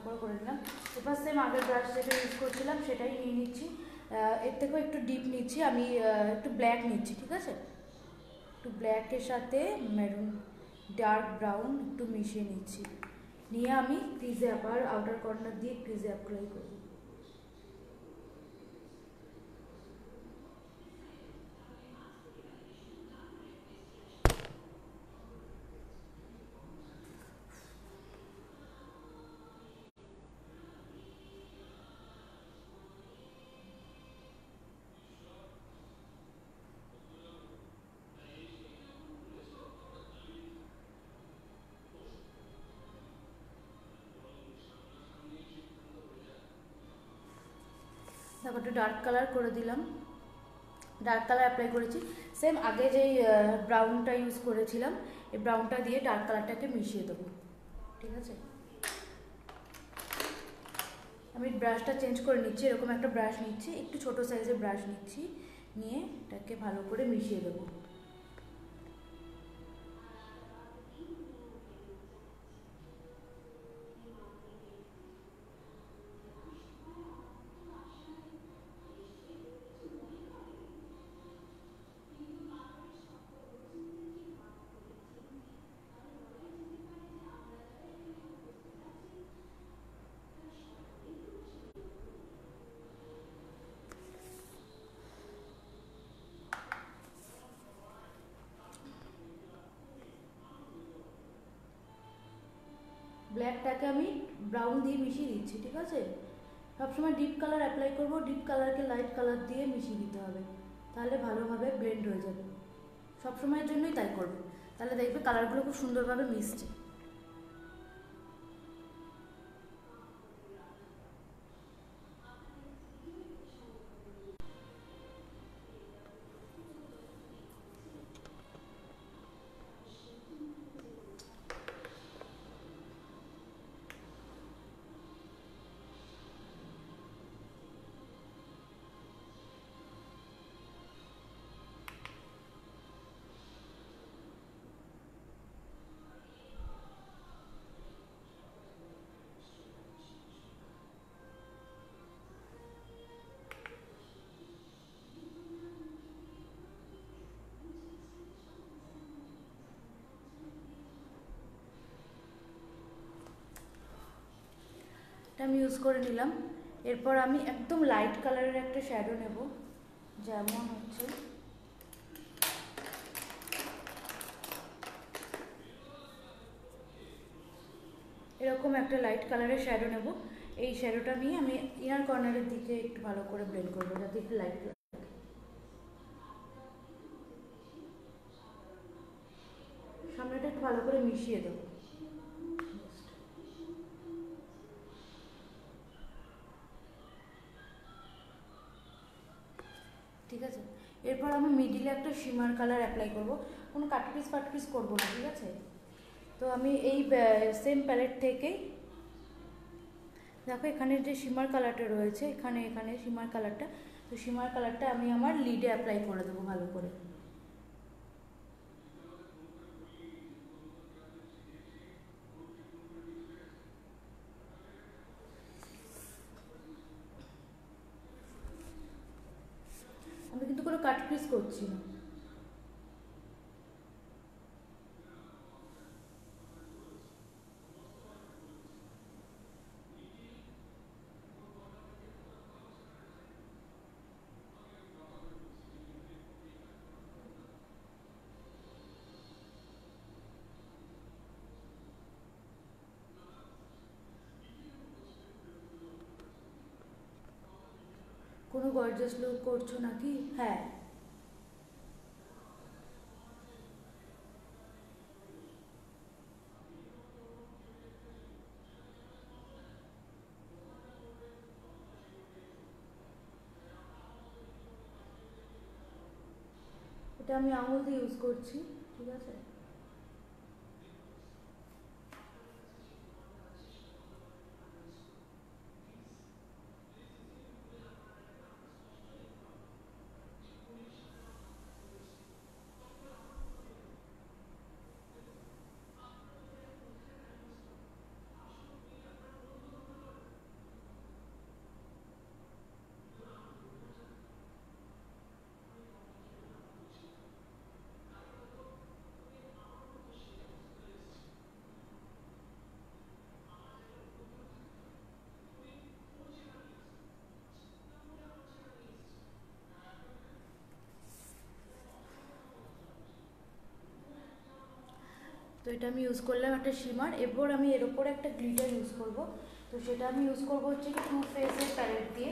ভালো করে নিলাম। এবার সেম আগের ব্রাশ যেটা ইউজ করছিলাম সেটাই নিয়ে নিচ্ছি, এর থেকেও একটু ডিপ নিচ্ছি আমি, একটু ব্ল্যাক নিচ্ছি। ঠিক আছে, একটু ব্ল্যাকের সাথে মেরুন ডার্ক ব্রাউন একটু মিশিয়ে নিচ্ছি, নিয়ে আমি ক্রিজে আবার আউটার কর্নার দিয়ে ক্রিজে অ্যাপ্লাই করব। তারপর একটু ডার্ক কালার করে দিলাম, ডার্ক কালার অ্যাপ্লাই করেছি। সেম আগে যেই ব্রাউনটা ইউজ করেছিলাম এই ব্রাউনটা দিয়ে ডার্ক কালারটাকে মিশিয়ে দেবো। ঠিক আছে, আমি ব্রাশটা চেঞ্জ করে নিচ্ছি, এরকম একটা ব্রাশ নিচ্ছি, একটু ছোটো সাইজের ব্রাশ নিচ্ছি, নিয়ে এটাকে ভালো করে মিশিয়ে দেবো। ব্ল্যাকটাকে আমি ব্রাউন দিয়ে মিশিয়ে দিচ্ছি। ঠিক আছে, সবসময় ডিপ কালার অ্যাপ্লাই করবো, ডিপ কালারকে লাইট কালার দিয়ে মিশিয়ে দিতে হবে, তাহলে ভালোভাবে ব্লেন্ড হয়ে যাবে। সবসময়ের জন্যই তাই করবে, তাহলে দেখবে কালারগুলো খুব সুন্দরভাবে মিশছে। আমি ইউজ করে নিলাম। এরপর আমি একদম লাইট কালারের একটা শ্যাডো নেব, যেমন হচ্ছে এরকম একটা লাইট কালারের শ্যাডো নেব। এই শ্যাডোটা নিয়ে আমি ইনার কর্নারের দিকে একটু ভালো করে ব্লেন্ড করবো, যাতে একটু লাইট সামনেটা একটু ভালো করে মিশিয়ে দেবো। ঠিক আছে, এরপর আমি মিডিলে একটা শিমার কালার অ্যাপ্লাই করব, কোনো কাটপিস করবো না, ঠিক আছে। তো আমি এই সেম প্যালেট থেকেই দেখো এখানে যে শিমার কালারটা রয়েছে, এখানে শিমার কালারটা, তো শিমার কালারটা আমি আমার লিডে অ্যাপ্লাই করে দেবো ভালো করে। আমি কিন্তু কোনো কাট পিস করছি না। কোনো গর্জাস লুক করছো নাকি? হ্যাঁ, এটা আমি আঙুল দিয়ে ইউজ করছি, ঠিক আছে। তো এটা আমি ইউজ করলাম একটা শিমার। এরপর আমি এর ওপরে একটা গ্লিটার ইউজ করব। তো সেটা আমি ইউজ করবো হচ্ছে কি টু ফেসের প্যালেট দিয়ে,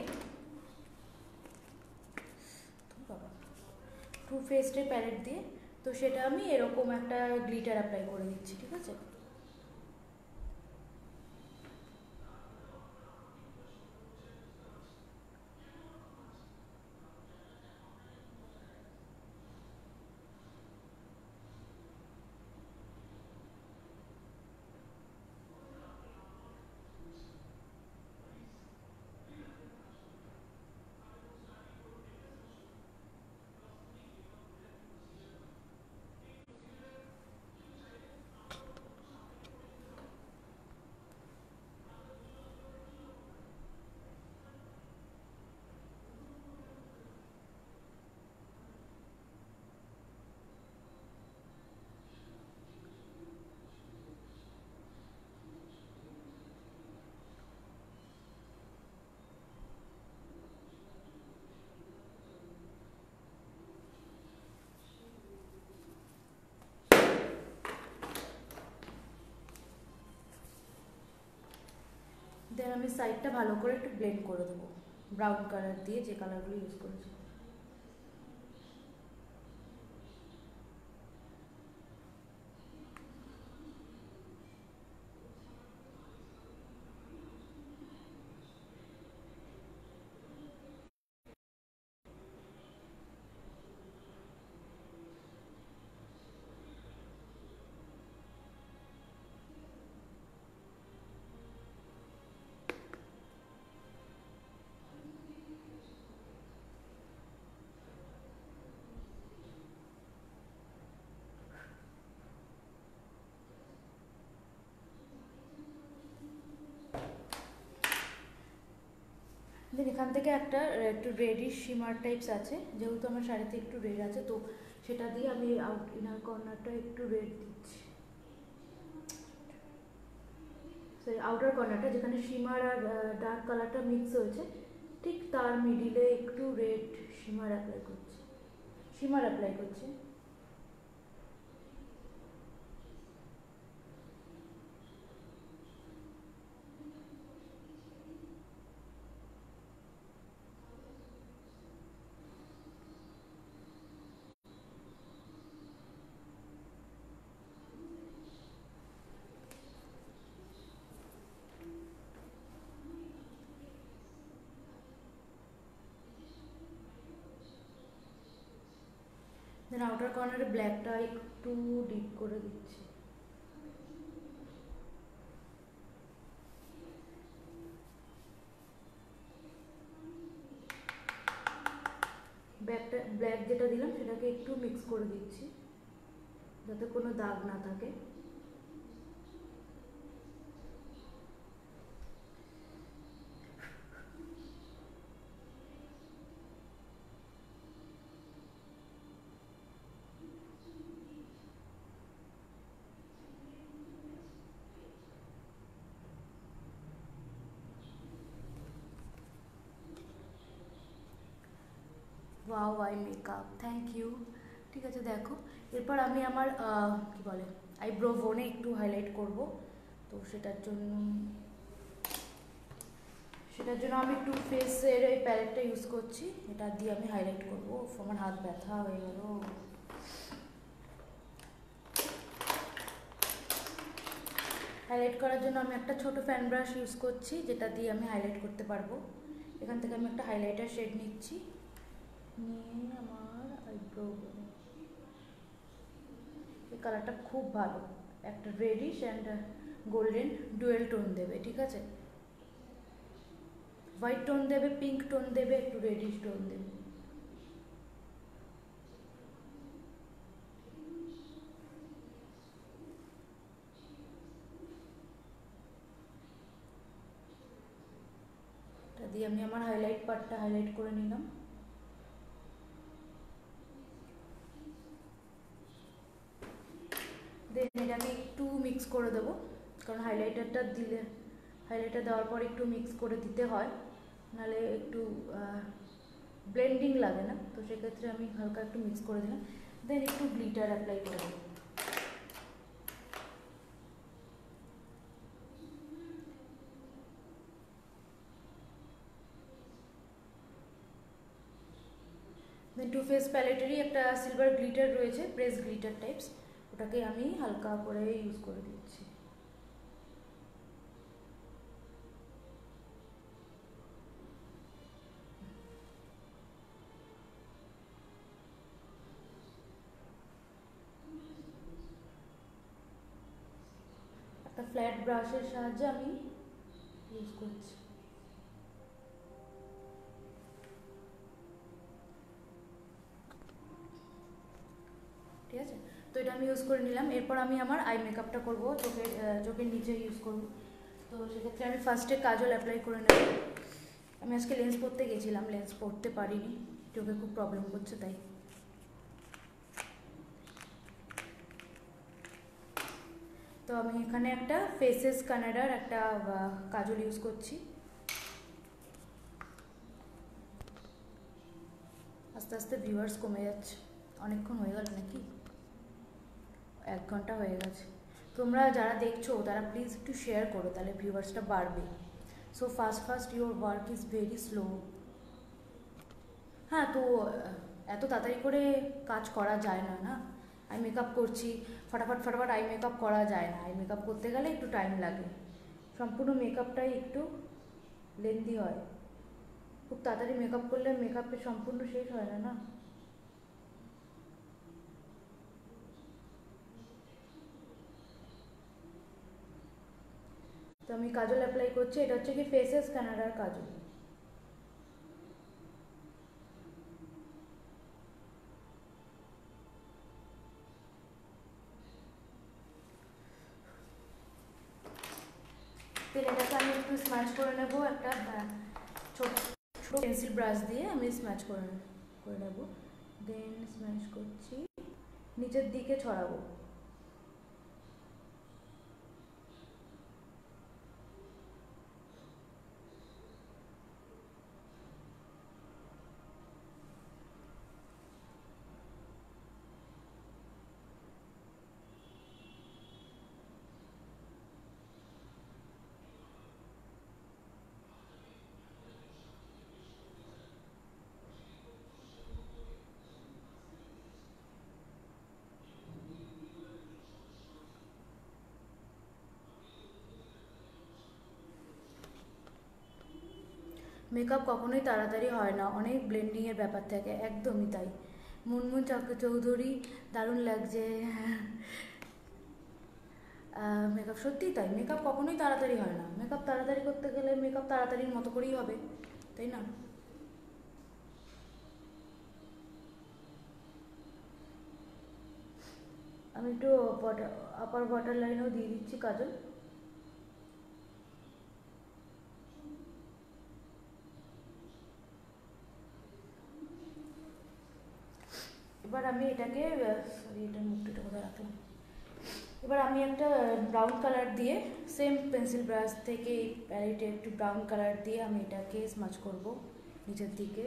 টু ফেসের প্যালেট দিয়ে। তো সেটা আমি এরকম একটা গ্লিটার অ্যাপ্লাই করে দিচ্ছি, ঠিক আছে। দেন আমি সাইডটা ভালো করে একটু ব্লেন্ড করে দেবো ব্রাউন কালার দিয়ে, যে কালারগুলো ইউজ করেছি। দেন এখান থেকে একটা একটু রেডিশ শিমার টাইপস আছে, যেহেতু আমার শাড়িতে একটু রেড আছে, তো সেটা দিয়ে আমি আউট ইনার কর্নারটা একটু রেড দিচ্ছি। সেই আউটার কর্নারটা যেখানে শিমার আর ডার্ক কালারটা মিক্স হয়েছে, ঠিক তার মিডিলে একটু রেড শিমার অ্যাপ্লাই করছি, দেন আউটার কর্নারে ব্ল্যাকটা একটু ডিপ করে দিচ্ছি। ব্ল্যাক যেটা দিলাম সেটাকে একটু মিক্স করে দিচ্ছি যাতে কোনো দাগ না থাকে। Wow eye makeup, thank you. ঠিক আছে, দেখো এরপর আমি আমার কি বলে আইব্রো বোনে একটু হাইলাইট করব। তো সেটার জন্য আমি টু ফেসের এই প্যালেটটা ইউজ করছি, এটা দিয়ে আমি হাইলাইট করব। আমার হাত ব্যথা হয়ে গেল। হাইলাইট করার জন্য আমি একটা ছোট ফ্যান ব্রাশ ইউজ করছি, যেটা দিয়ে আমি হাইলাইট করতে পারবো। এখান থেকে আমি একটা হাইলাইটার শেড নিচ্ছি, নিয়ে আমার আইব্রো, এই কালারটা খুব ভালো, একটা reddish and golden dual tone দেবে। ঠিক আছে, হোয়াইট টোন দেবে, পিঙ্ক টোন দেবে, একটু রেডিশ টোন দেবে। এটা দিয়ে আমি আমার হাইলাইট পার্টটা হাইলাইট করে নিলাম। দেন এটা আমি একটু মিক্স করে দেবো, কারণ হাইলাইটার দেওয়ার পর একটু মিক্স করে দিতে হয়, নাহলে একটু ব্লেন্ডিং লাগে না। তো সেক্ষেত্রে আমি হালকা একটু মিক্স করে দিলাম। দেন একটু গ্লিটার অ্যাপ্লাই করে দেবো। দেন টু ফেস প্যালেটেরই একটা সিলভার গ্লিটার রয়েছে, প্রেস গ্লিটার টাইপস, ওটাকে আমি হালকা করে ইউজ করে দিচ্ছি। একটা ফ্ল্যাট ব্রাশের সাহায্যে আমি ইউজ করছি। ঠিক আছে, তো এটা আমি ইউজ করে নিলাম। এরপর আমি আমার আই মেকআপটা করবো, চোখের নিচে ইউজ করবো। তো সেক্ষেত্রে আমি ফার্স্টে কাজল অ্যাপ্লাই করে নেব। আমি আজকে লেন্স পরতে গেছিলাম, লেন্স পরতে পারিনি, চোখে খুব প্রবলেম করছে তাই। তো আমি এখানে একটা ফেসেস কানাডার একটা কাজল ইউজ করছি। আস্তে আস্তে ভিউয়ার্স কমে যাচ্ছে, অনেকক্ষণ হয়ে গেল নাকি, 1 ঘন্টা হয়ে গেছে। তোমরা যারা দেখছো তারা প্লিজ একটু শেয়ার করো, তাহলে ভিউয়ার্সটা বাড়বে। So fast your work is very slow. হ্যাঁ, তো এত তাড়াতাড়ি করে কাজ করা যায় না, না আই মেকআপ করছি, ফটাফট আই মেকআপ করা যায় না। আই মেকআপ করতে গেলে একটু টাইম লাগে, সম্পূর্ণ মেকআপটাই একটু লেন্দি হয়। খুব তাড়াতাড়ি মেকআপ করলে মেকআপে সম্পূর্ণ শেষ হয় না, না। তো আমি কাজল অ্যাপ্লাই করছি, এটা হচ্ছে কি ফেসেস কানাডার কাজল। দেন এটাকে আমি একটু স্ম্যাচ করে নেবো, একটা ছোট পেন্সিল ব্রাশ দিয়ে আমি স্ম্যাচ করে নেবো। দেন স্ম্যাচ করছি, নিচের দিকে ছড়াবো। মেকআপ কখনোই তাড়াতাড়ি হয় না, অনেক ব্লেন্ডিংয়ের ব্যাপার থাকে, একদমই তাই। মুনমুন চৌধুরী দারুণ লাগছে। মেকআপ সত্যিই তাই, মেকআপ কখনোই তাড়াতাড়ি হয় না। মেকআপ তাড়াতাড়ি করতে গেলে মেকআপ তাড়াতাড়ির মতো করেই হবে, তাই না? আমি একটু আপার ওয়াটার লাইনেও দিয়ে দিচ্ছি কাজল। এবার আমি এটাকে, সরি এটার মুখটা কোথায় রাখলাম, এবার আমি একটা ব্রাউন কালার দিয়ে, সেম পেন্সিল ব্রাশ থেকে প্যালেটে একটু ব্রাউন কালার দিয়ে আমি এটাকে স্মাচ করব নিচের দিকে।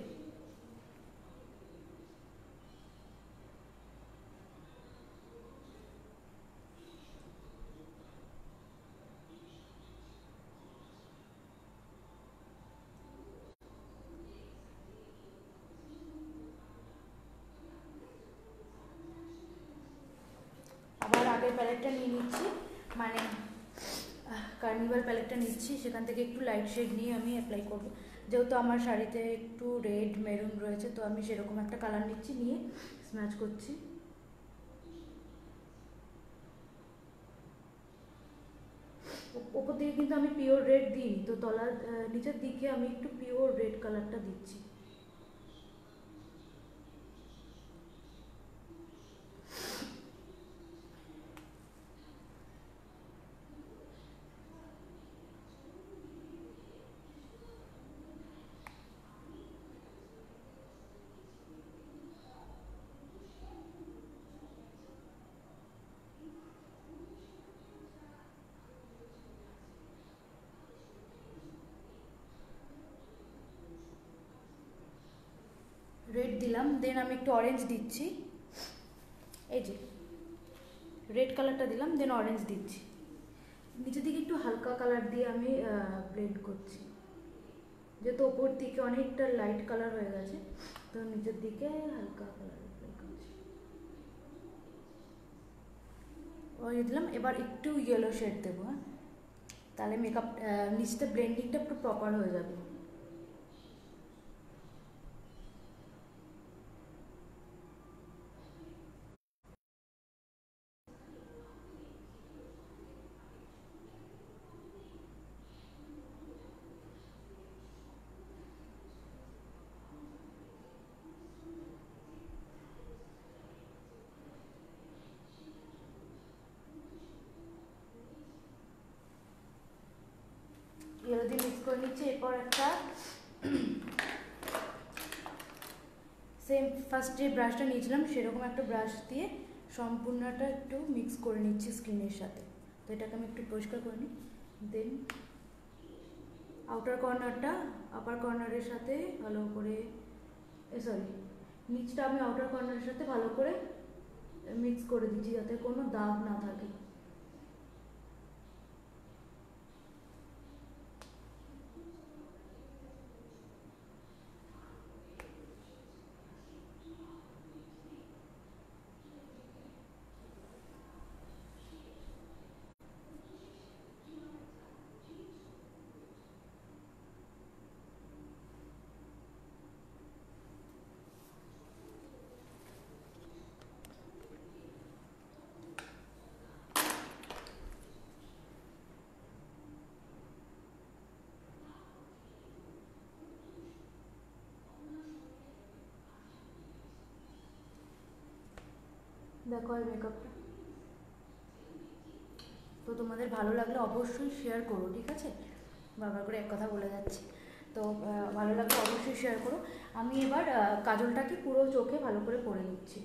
আবার আগের প্যালেটটা নিয়ে নিচ্ছি, মানে কার্নিভাল প্যালেটটা নিচ্ছি, সেখান থেকে একটু লাইট শেড নিয়ে আমি অ্যাপ্লাই করব। যেহেতু আমার শাড়িতে একটু রেড মেরুন রয়েছে, তো আমি সেরকম একটা কালার নিচ্ছি, নিয়ে স্ম্যাচ করছি। ওপর দিকে কিন্তু আমি পিওর রেড দিই, তো তলার নিচের দিকে আমি একটু পিওর রেড কালারটা দিচ্ছি। রেড দিলাম, দেন আমি একটু অরেঞ্জ দিচ্ছি, এই যে রেড কালারটা দিলাম, দেন অরেঞ্জ দিচ্ছি। নিচের দিকে একটু হালকা কালার দিয়ে আমি ব্লেন্ড করছি, যেহেতু ওপর দিকে অনেকটা লাইট কালার হয়ে গেছে, তো নিচের দিকে হালকা কালার অ্যাপ্লাই করছি। ওই দিলাম, এবার একটু ইয়েলো শেড দেবো, হ্যাঁ, তাহলে মেকআপ নিচটা ব্লেন্ডিংটা একটু প্রপার হয়ে যাবে। ইয়েলো দিয়ে মিক্স করে নিচ্ছি। এরপর একটা সেম ফার্স্ট যে ব্রাশটা নিয়েছিলাম সেরকম একটা ব্রাশ দিয়ে সম্পূর্ণটা একটু মিক্স করে নিচ্ছি স্কিনের সাথে। তো এটাকে আমি একটু পরিষ্কার করে নিই, দেন আউটার কর্নারটা আপার কর্নারের সাথে ভালো করে, সরি নিচটা আমি আউটার কর্নারের সাথে ভালো করে মিক্স করে দিচ্ছি, যাতে কোনো দাগ না থাকে। দেখো এই মেকআপটা, তো তোমাদের ভালো লাগলে অবশ্যই শেয়ার করো, ঠিক আছে? বারবার করে এক কথা বলে যাচ্ছি, তো ভালো লাগলে অবশ্যই শেয়ার করো। আমি এবার কাজলটাকে পুরো চোখে ভালো করে পরে নিচ্ছি।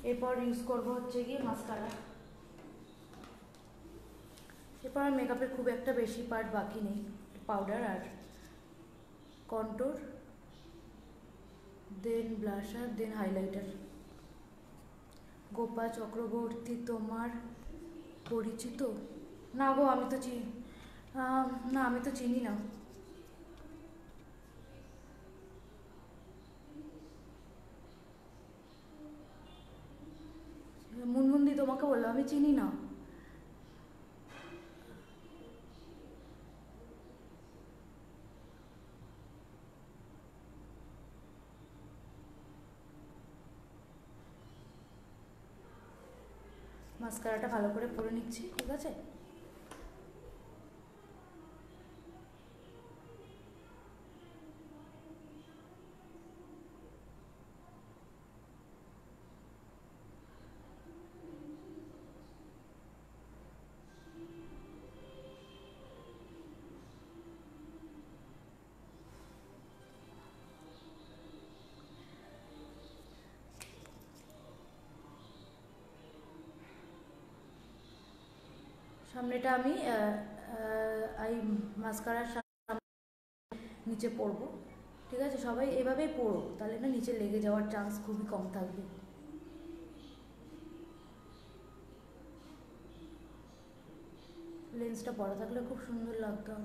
এরপর ইউজ করবো হচ্ছে গিয়ে মাস্কারা। এরপর আর মেকআপের খুব একটা বেশি পার্ট বাকি নেই, পাউডার আর কন্ট্যুর, দেন ব্লাশার, দেন হাইলাইটার। গোপা চক্রবর্তী তোমার পরিচিত? না গো, আমি তো চিনি না, আমি তো চিনি না। মুনমুন্দি তোমাকে বললো, আমি চিনি না। মাস্কারাটা ভালো করে পরে নিচ্ছি, ঠিক আছে? সামনেটা আমি এই মাস্কারার নিচে পরবো, ঠিক আছে? সবাই এভাবেই পরো, তাহলে না নিচে লেগে যাওয়ার চান্স খুবই কম থাকবে। লেন্সটা পরা থাকলে খুব সুন্দর লাগতো।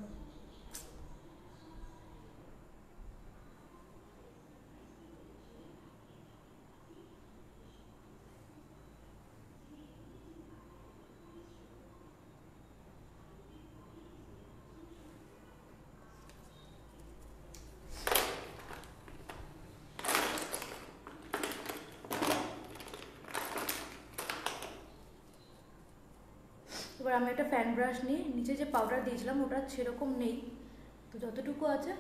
এবার আমি একটা ফ্যান ব্রাশ নিয়ে নিচে যে পাউডার দিয়েছিলাম ওটা সেরকম নেই, তো যতটুকু আছে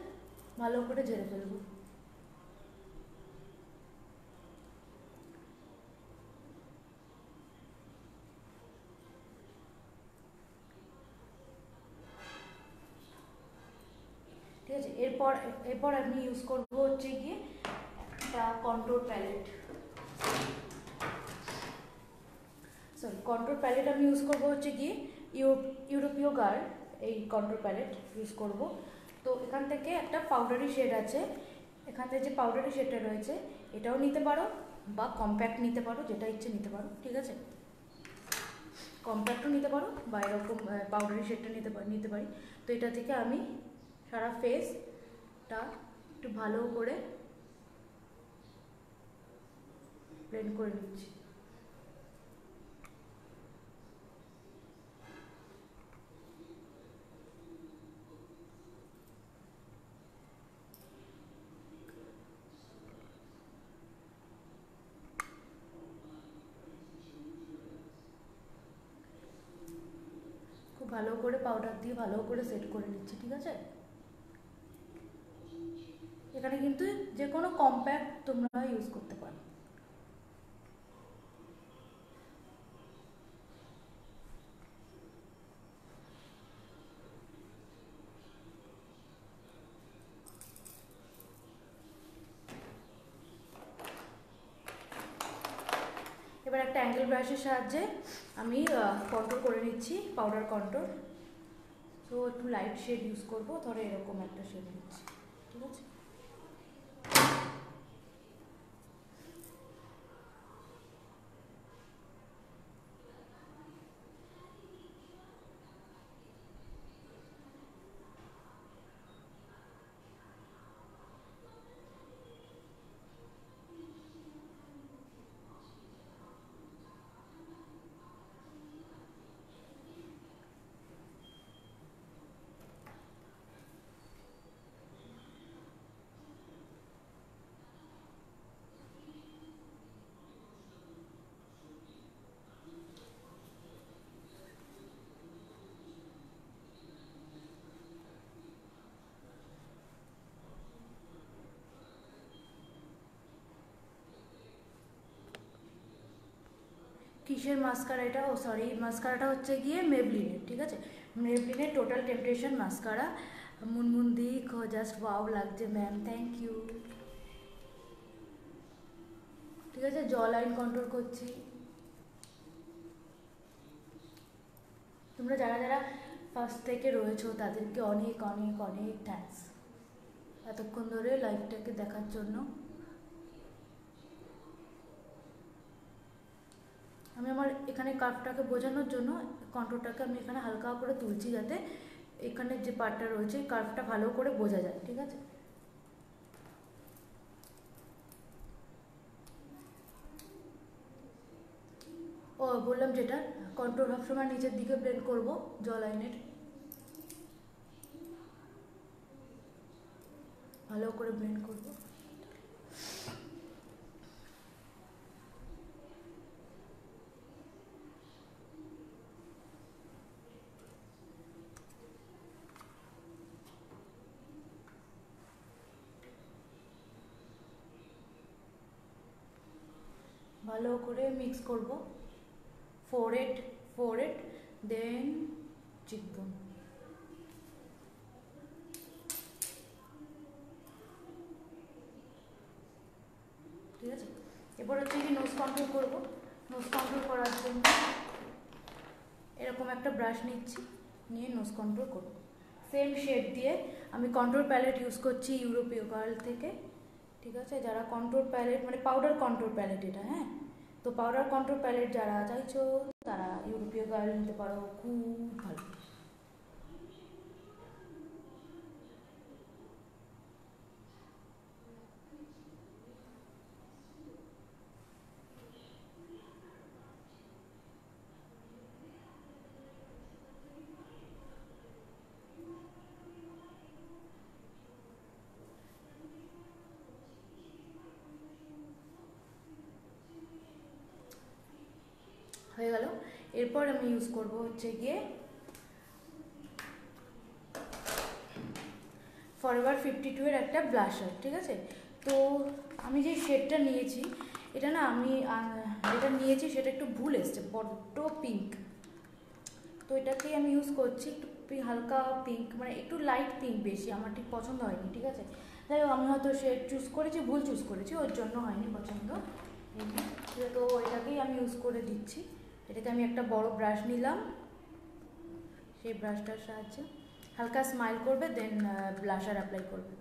ভালো করে ঝেড়ে ফেলবো। ঠিক আছে, এরপর এরপর আমি ইউজ করবো হচ্ছে গিয়ে একটা control palette. Sorry, control palette আমি ইউজ করবো হচ্ছে গিয়ে ইউরোপীয় গার্ল, এই কন্ট্রোল প্যালেট ইউজ করব। তো এখান থেকে একটা পাউডারি শেড আছে, এখান থেকে যে পাউডারি শেডটা রয়েছে এটাও নিতে পারো বা কম্প্যাক্ট নিতে পারো, যেটা ইচ্ছে নিতে পারো, ঠিক আছে? কম্প্যাক্টও নিতে পারো বা এরকম পাউডারি শেডটা নিতে পারি। তো এটা থেকে আমি সারা ফেসটা একটু ভালো করে ব্লেন্ড করে নিচ্ছি। খুব ভালো করে পাউডার দিয়ে ভালো করে সেট করে নিচ্ছি, ঠিক আছে? এখানে কিন্তু যে কোনো কম্প্যাক্ট তোমরা ইউজ করতে পারো। এবার একটা অ্যাঙ্গেল ব্রাশের সাহায্যে আমি কন্ট্রোল করে নিচ্ছি, পাউডার কন্ট্রোল। তো একটু লাইট শেড ইউজ করবো, ধরো এরকম একটা শেড নিচ্ছি, ঠিক আছে? কিসের মাস্কারা এটা? ও সরি, মাস্কারাটা হচ্ছে গিয়ে মেবলিনের, ঠিক আছে? মেবলিনের টোটাল টেম্পটেশন মাস্কারা। মুনমুন্দি জাস্ট ওয়াও লাগছে ম্যাম, থ্যাংক ইউ। ঠিক আছে, জ লাইন কন্ট্রোল করছি। তোমরা যারা যারা ফার্স্ট থেকে রয়েছো তাদেরকে অনেক অনেক অনেক থ্যাঙ্কস এতক্ষণ ধরে লাইভটাকে দেখার জন্য। আমি আমার এখানে কার্ভটাকে বোঝানোর জন্য কন্ট্রোলটাকে আমি এখানে হালকা করে তুলছি, যাতে এখানে যে পার্টটা রয়েছে কার্ভটা ভালো করে বোঝা যায়। ঠিক আছে, ও বললাম যেটা কন্ট্রোল সবসময় নিচের দিকে ব্লেন্ড করব, জ লাইনের ভালো করে ব্লেন্ড করব। ভালো করে মিক্স করব, ফোরহেড ফোরহেড দেন চিকবোন। ঠিক আছে, এবার হচ্ছে কি নোজ কন্ট্রোল করব। নোজ কন্ট্রোল করার জন্য এরকম একটা ব্রাশ নিচ্ছি, নিয়ে নোজ কন্ট্রোল করব। সেম শেড দিয়ে আমি কন্ট্রোল প্যালেট ইউজ করছি ইউরোপীয় গার্ল থেকে। ঠিক আছে, যারা কন্ট্রোল প্যালেট মানে পাউডার কন্ট্রোল প্যালেট এটা, হ্যাঁ, তো পাউডার কন্ট্রোল প্যালেট যারা চাইছো তারা ইউরোপীয় গার্ল নিতে পারো, খুব ভালো। হয়ে গেল। এরপর আমি ইউজ করব হচ্ছে গিয়ে ফরএভার 52 এর একটা ব্লাশার। ঠিক আছে, তো আমি যে শেডটা নিয়েছি এটা না, আমি যেটা নিয়েছি সেটা একটু ভুল এসছে, বড্ড পিঙ্ক। তো এটাকেই আমি ইউজ করছি একটু হালকা পিঙ্ক, মানে একটু লাইট পিঙ্ক বেশি, আমার ঠিক পছন্দ হয়নি। ঠিক আছে, যাই হোক আমি হয়তো শেড চুজ করেছি, ভুল চুজ করেছি, ওর জন্য হয়নি পছন্দ। তো এটাকেই আমি ইউজ করে দিচ্ছি। এটাকে আমি একটা বড় ব্রাশ নিলাম, সেই ব্রাশটার সাহায্যে হালকা স্মাইল করবে, দেন ব্লাশার অ্যাপ্লাই করবে।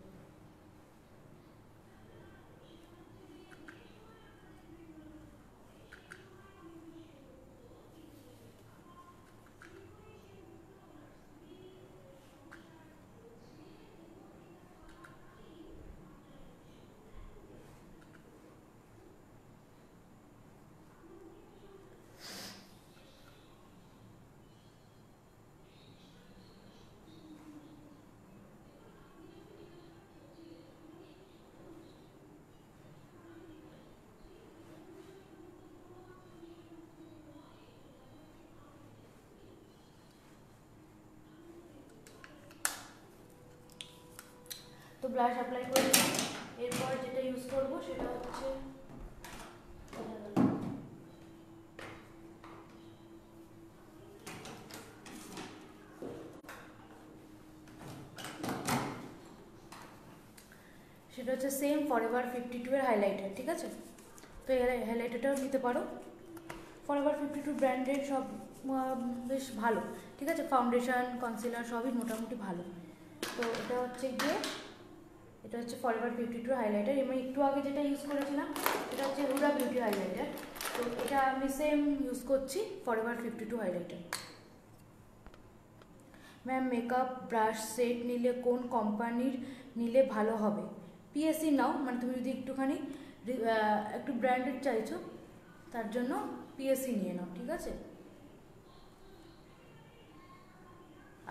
তো ব্লাশ অ্যাপ্লাই করে দিলাম। এরপর যেটা ইউজ করবো সেটা হচ্ছে সেম ফরএভার 52 এর হাইলাইটার। ঠিক আছে, তো এই হাইলাইটারটাও নিতে পারো। ফরএভার 52 ব্র্যান্ডের সব বেশ ভালো। ঠিক আছে, ফাউন্ডেশন কনসিলার সবই মোটামুটি ভালো। তো এটা হচ্ছে ফরএভার 52 হাইলাইটার। আমি একটু আগে যেটা ইউজ করেছিলাম এটা হচ্ছে হুডা বিউটি হাইলাইটার। তো এটা আমি সেম ইউজ করছি forever 52 highlighter. Ma'am, makeup brush set নিলে কোন কোম্পানির নিলে ভালো হবে? পিএসসি নাও, মানে তুমি যদি একটুখানি একটু ব্র্যান্ডেড চাইছো তার জন্য পিএসসি নিয়ে নাও। ঠিক আছে,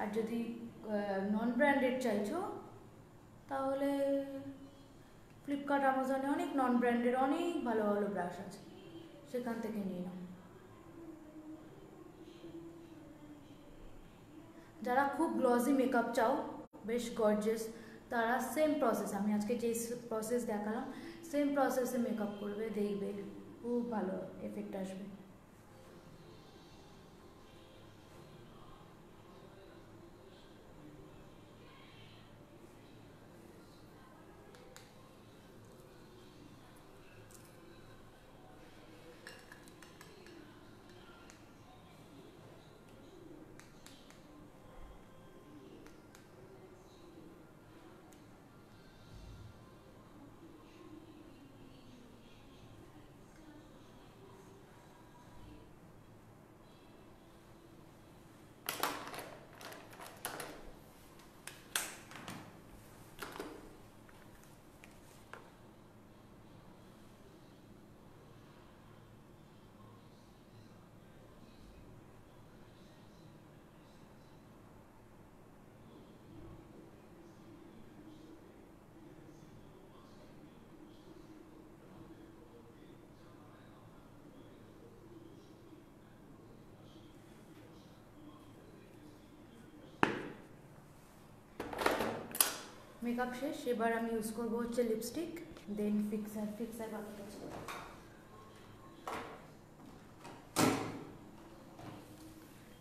আর যদি নন ব্র্যান্ডেড চাইছো তাহলে ফ্লিপকার্ট অ্যামাজনে অনেক নন ব্র্যান্ডেড অনেক ভালো ভালো ব্রাশ আছে, সেখান থেকে নিয়ে নাও। যারা খুব গ্লসি মেকআপ চাও, বেশ গর্জিয়াস, তারা সেম প্রসেস, আমি আজকে যে প্রসেস দেখালাম সেম প্রসেসে মেকআপ করবে, দেখবে খুব ভালো এফেক্ট আসবে। মেকআপ শেষ। এবার আমি ইউজ করবো হচ্ছে লিপস্টিক, দেন ফিক্সার। বাকি আছে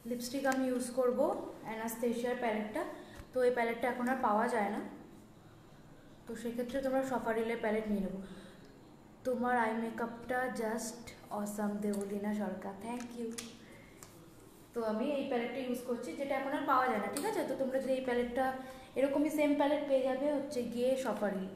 লিপস্টিক আমি ইউজ করব অ্যানাস্টেশিয়ার প্যালেটটা। তো এই প্যালেটটা এখন আর পাওয়া যায় না, তো সেক্ষেত্রে তোমরা সফারিলের প্যালেট নিয়ে নেবো। তোমার আই মেকআপটা just awesome Debleena Sarkar, thank you. তো আমি এই প্যালেটটা ইউজ করছি, যেটা এখন আর পাওয়া যায় না, ঠিক আছে। তো তোমরা যদি এই প্যালেটটা, এরকমই সেম প্যালেট পেয়ে যাবে হচ্ছে গিয়ে সফারিল।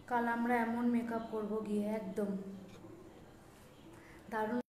কাল আমরা এমন মেকআপ করবো গিয়ে, একদম দারুণ।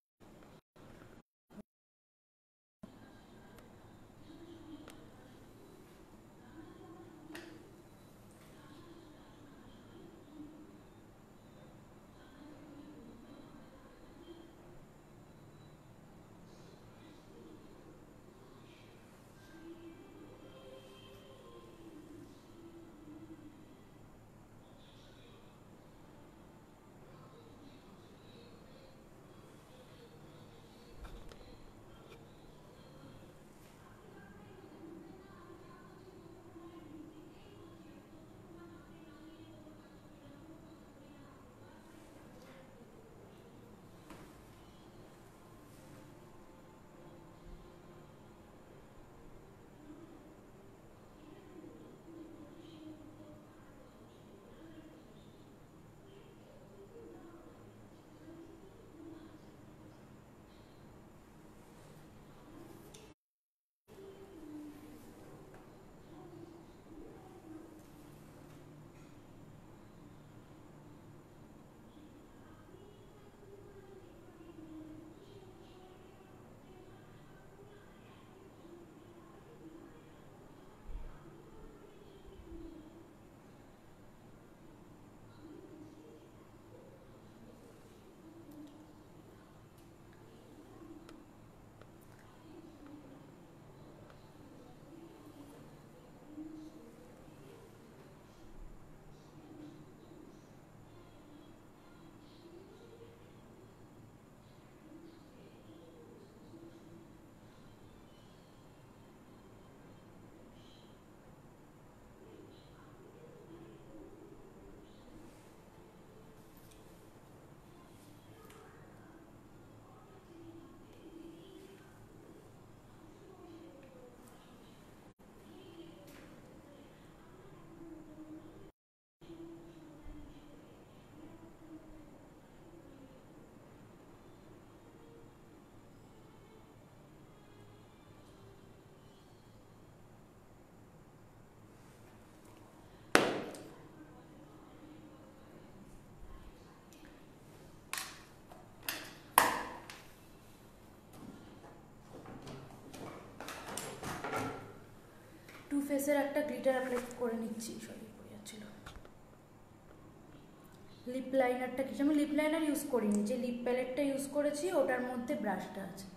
টু ফেসের একটা গ্লিটার অ্যাপ্লাই করে নিচ্ছি, সরি পড়ে যাচ্ছিল। লিপ লাইনারটা কিছু, আমি লিপ লাইনার ইউজ করিনি, যে লিপ প্যালেটটা ইউজ করেছি ওটার মধ্যে ব্রাশটা আছে।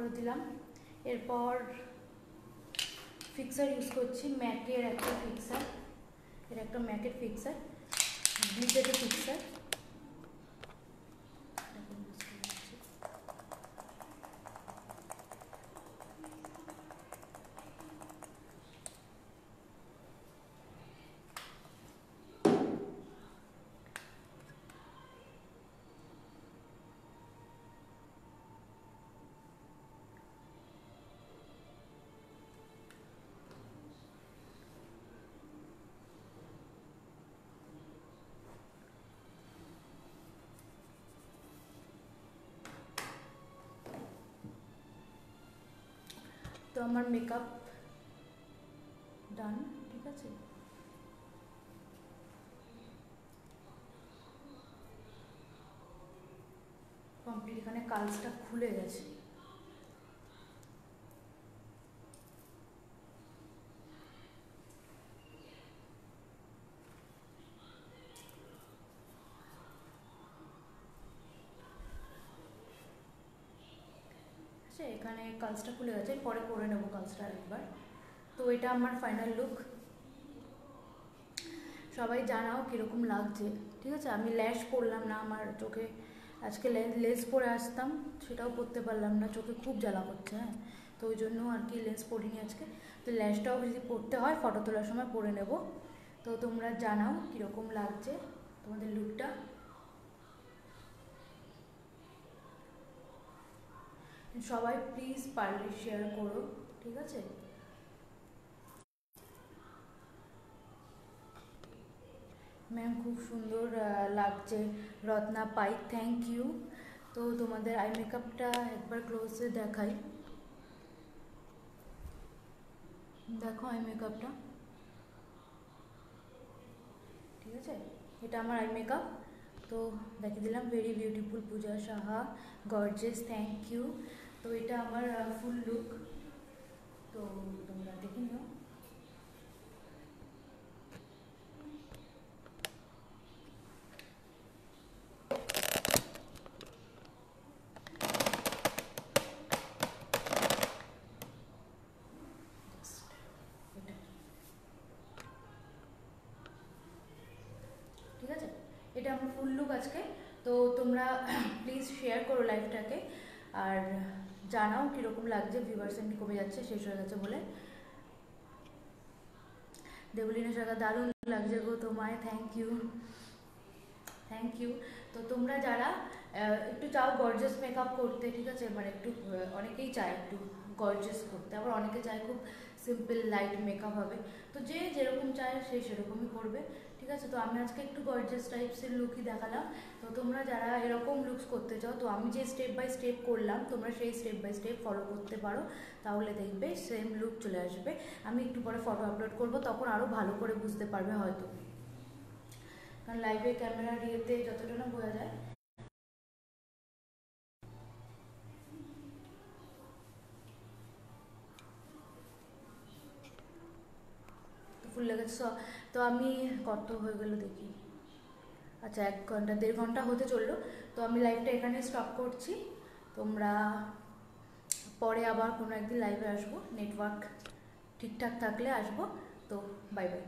করে দিলাম। এরপর ফিক্সার ইউজ করছি, ম্যাকের একটা ফিক্সার, এটা একটা ম্যাকের ফিক্সার, ব্লিচের ফিক্সার। তো আমার মেকআপ ডান, ঠিক আছে। কমপ্লিট, এখানে কাজটা খুলে গেছে। এখানে কাজটা খুলে গেছে, পরে করে নেবো কাজটা একবার। তো এটা আমার ফাইনাল লুক। সবাই জানাও কীরকম লাগছে, ঠিক আছে। আমি ল্যাশ পরলাম না, আমার চোখে আজকে লেন্স পরে আসতাম, সেটাও পরতে পারলাম না, চোখে খুব জ্বালা করছে। হ্যাঁ, তো ওই জন্য আর কি লেন্স পরিনি আজকে। তো ল্যাশটাও যদি পরতে হয় ফটো তোলার সময় পরে নেব। তো তোমরা জানাও কীরকম লাগছে তোমাদের লুকটা। সবাই প্লিজ পারলে শেয়ার করো, ঠিক আছে। ম্যাম খুব সুন্দর লাগছে রত্না পাইক, থ্যাংক ইউ। তো তোমাদের আই মেকআপটা একবার ক্লোজে দেখাই, দেখো আই মেকআপটা, ঠিক আছে। এটা আমার আই মেকআপ, তো দেখিয়ে দিলাম। Very beautiful Puja Saha, gorgeous, thank you. তো এটা আমার ফুল লুক, তো তোমরা দেখে নিও। ঠিক আছে, এটা আমার ফুল লুক আজকে। তো তোমরা প্লিজ শেয়ার করো লাইভটাকে, আর জানাও কীরকম লাগছে। ভিউয়ার্স এমনি কমে যাচ্ছে, শেষ হয়ে গেছে বলে। দেবলীনা সাগা, দারুণ লাগছে গো তোমায়, থ্যাংক ইউ, থ্যাংক ইউ। তো তোমরা যারা একটু চাও গর্জিয়াস মেকআপ করতে, ঠিক আছে, মানে একটু অনেকেই চায় একটু গর্জিয়াস করতে, আবার অনেকে চায় খুব সিম্পল লাইট মেকআপ হবে। তো যে যেরকম চায় সে সেরকমই করবে, ঠিক আছে। তো আমি আজকে একটু গর্জিয়াস টাইপসের লুকই দেখালাম। তো তোমরা যারা এরকম লুকস করতে চাও, তো আমি যে স্টেপ বাই স্টেপ করলাম তোমরা সেই স্টেপ বাই স্টেপ ফলো করতে পারো, তাহলে দেখবে সেম লুক চলে আসবে। আমি একটু পরে ফটো আপলোড করব, তখন আরও ভালো করে বুঝতে পারবে হয়তো, কারণ লাইভে ক্যামেরার ইয়েতে যতটা না বোঝা যায়। তো ফুল লেগেছে। তো আমি কত হয়ে গেল দেখি, আচ্ছা 1 ঘন্টা 1.5 ঘন্টা হতে চললো। তো আমি লাইভটা এখানে স্টপ করছি। তোমরা পরে আবার কোনো একদিন লাইভে আসবো, নেটওয়ার্ক ঠিকঠাক থাকলে আসবো। তো বাই বাই।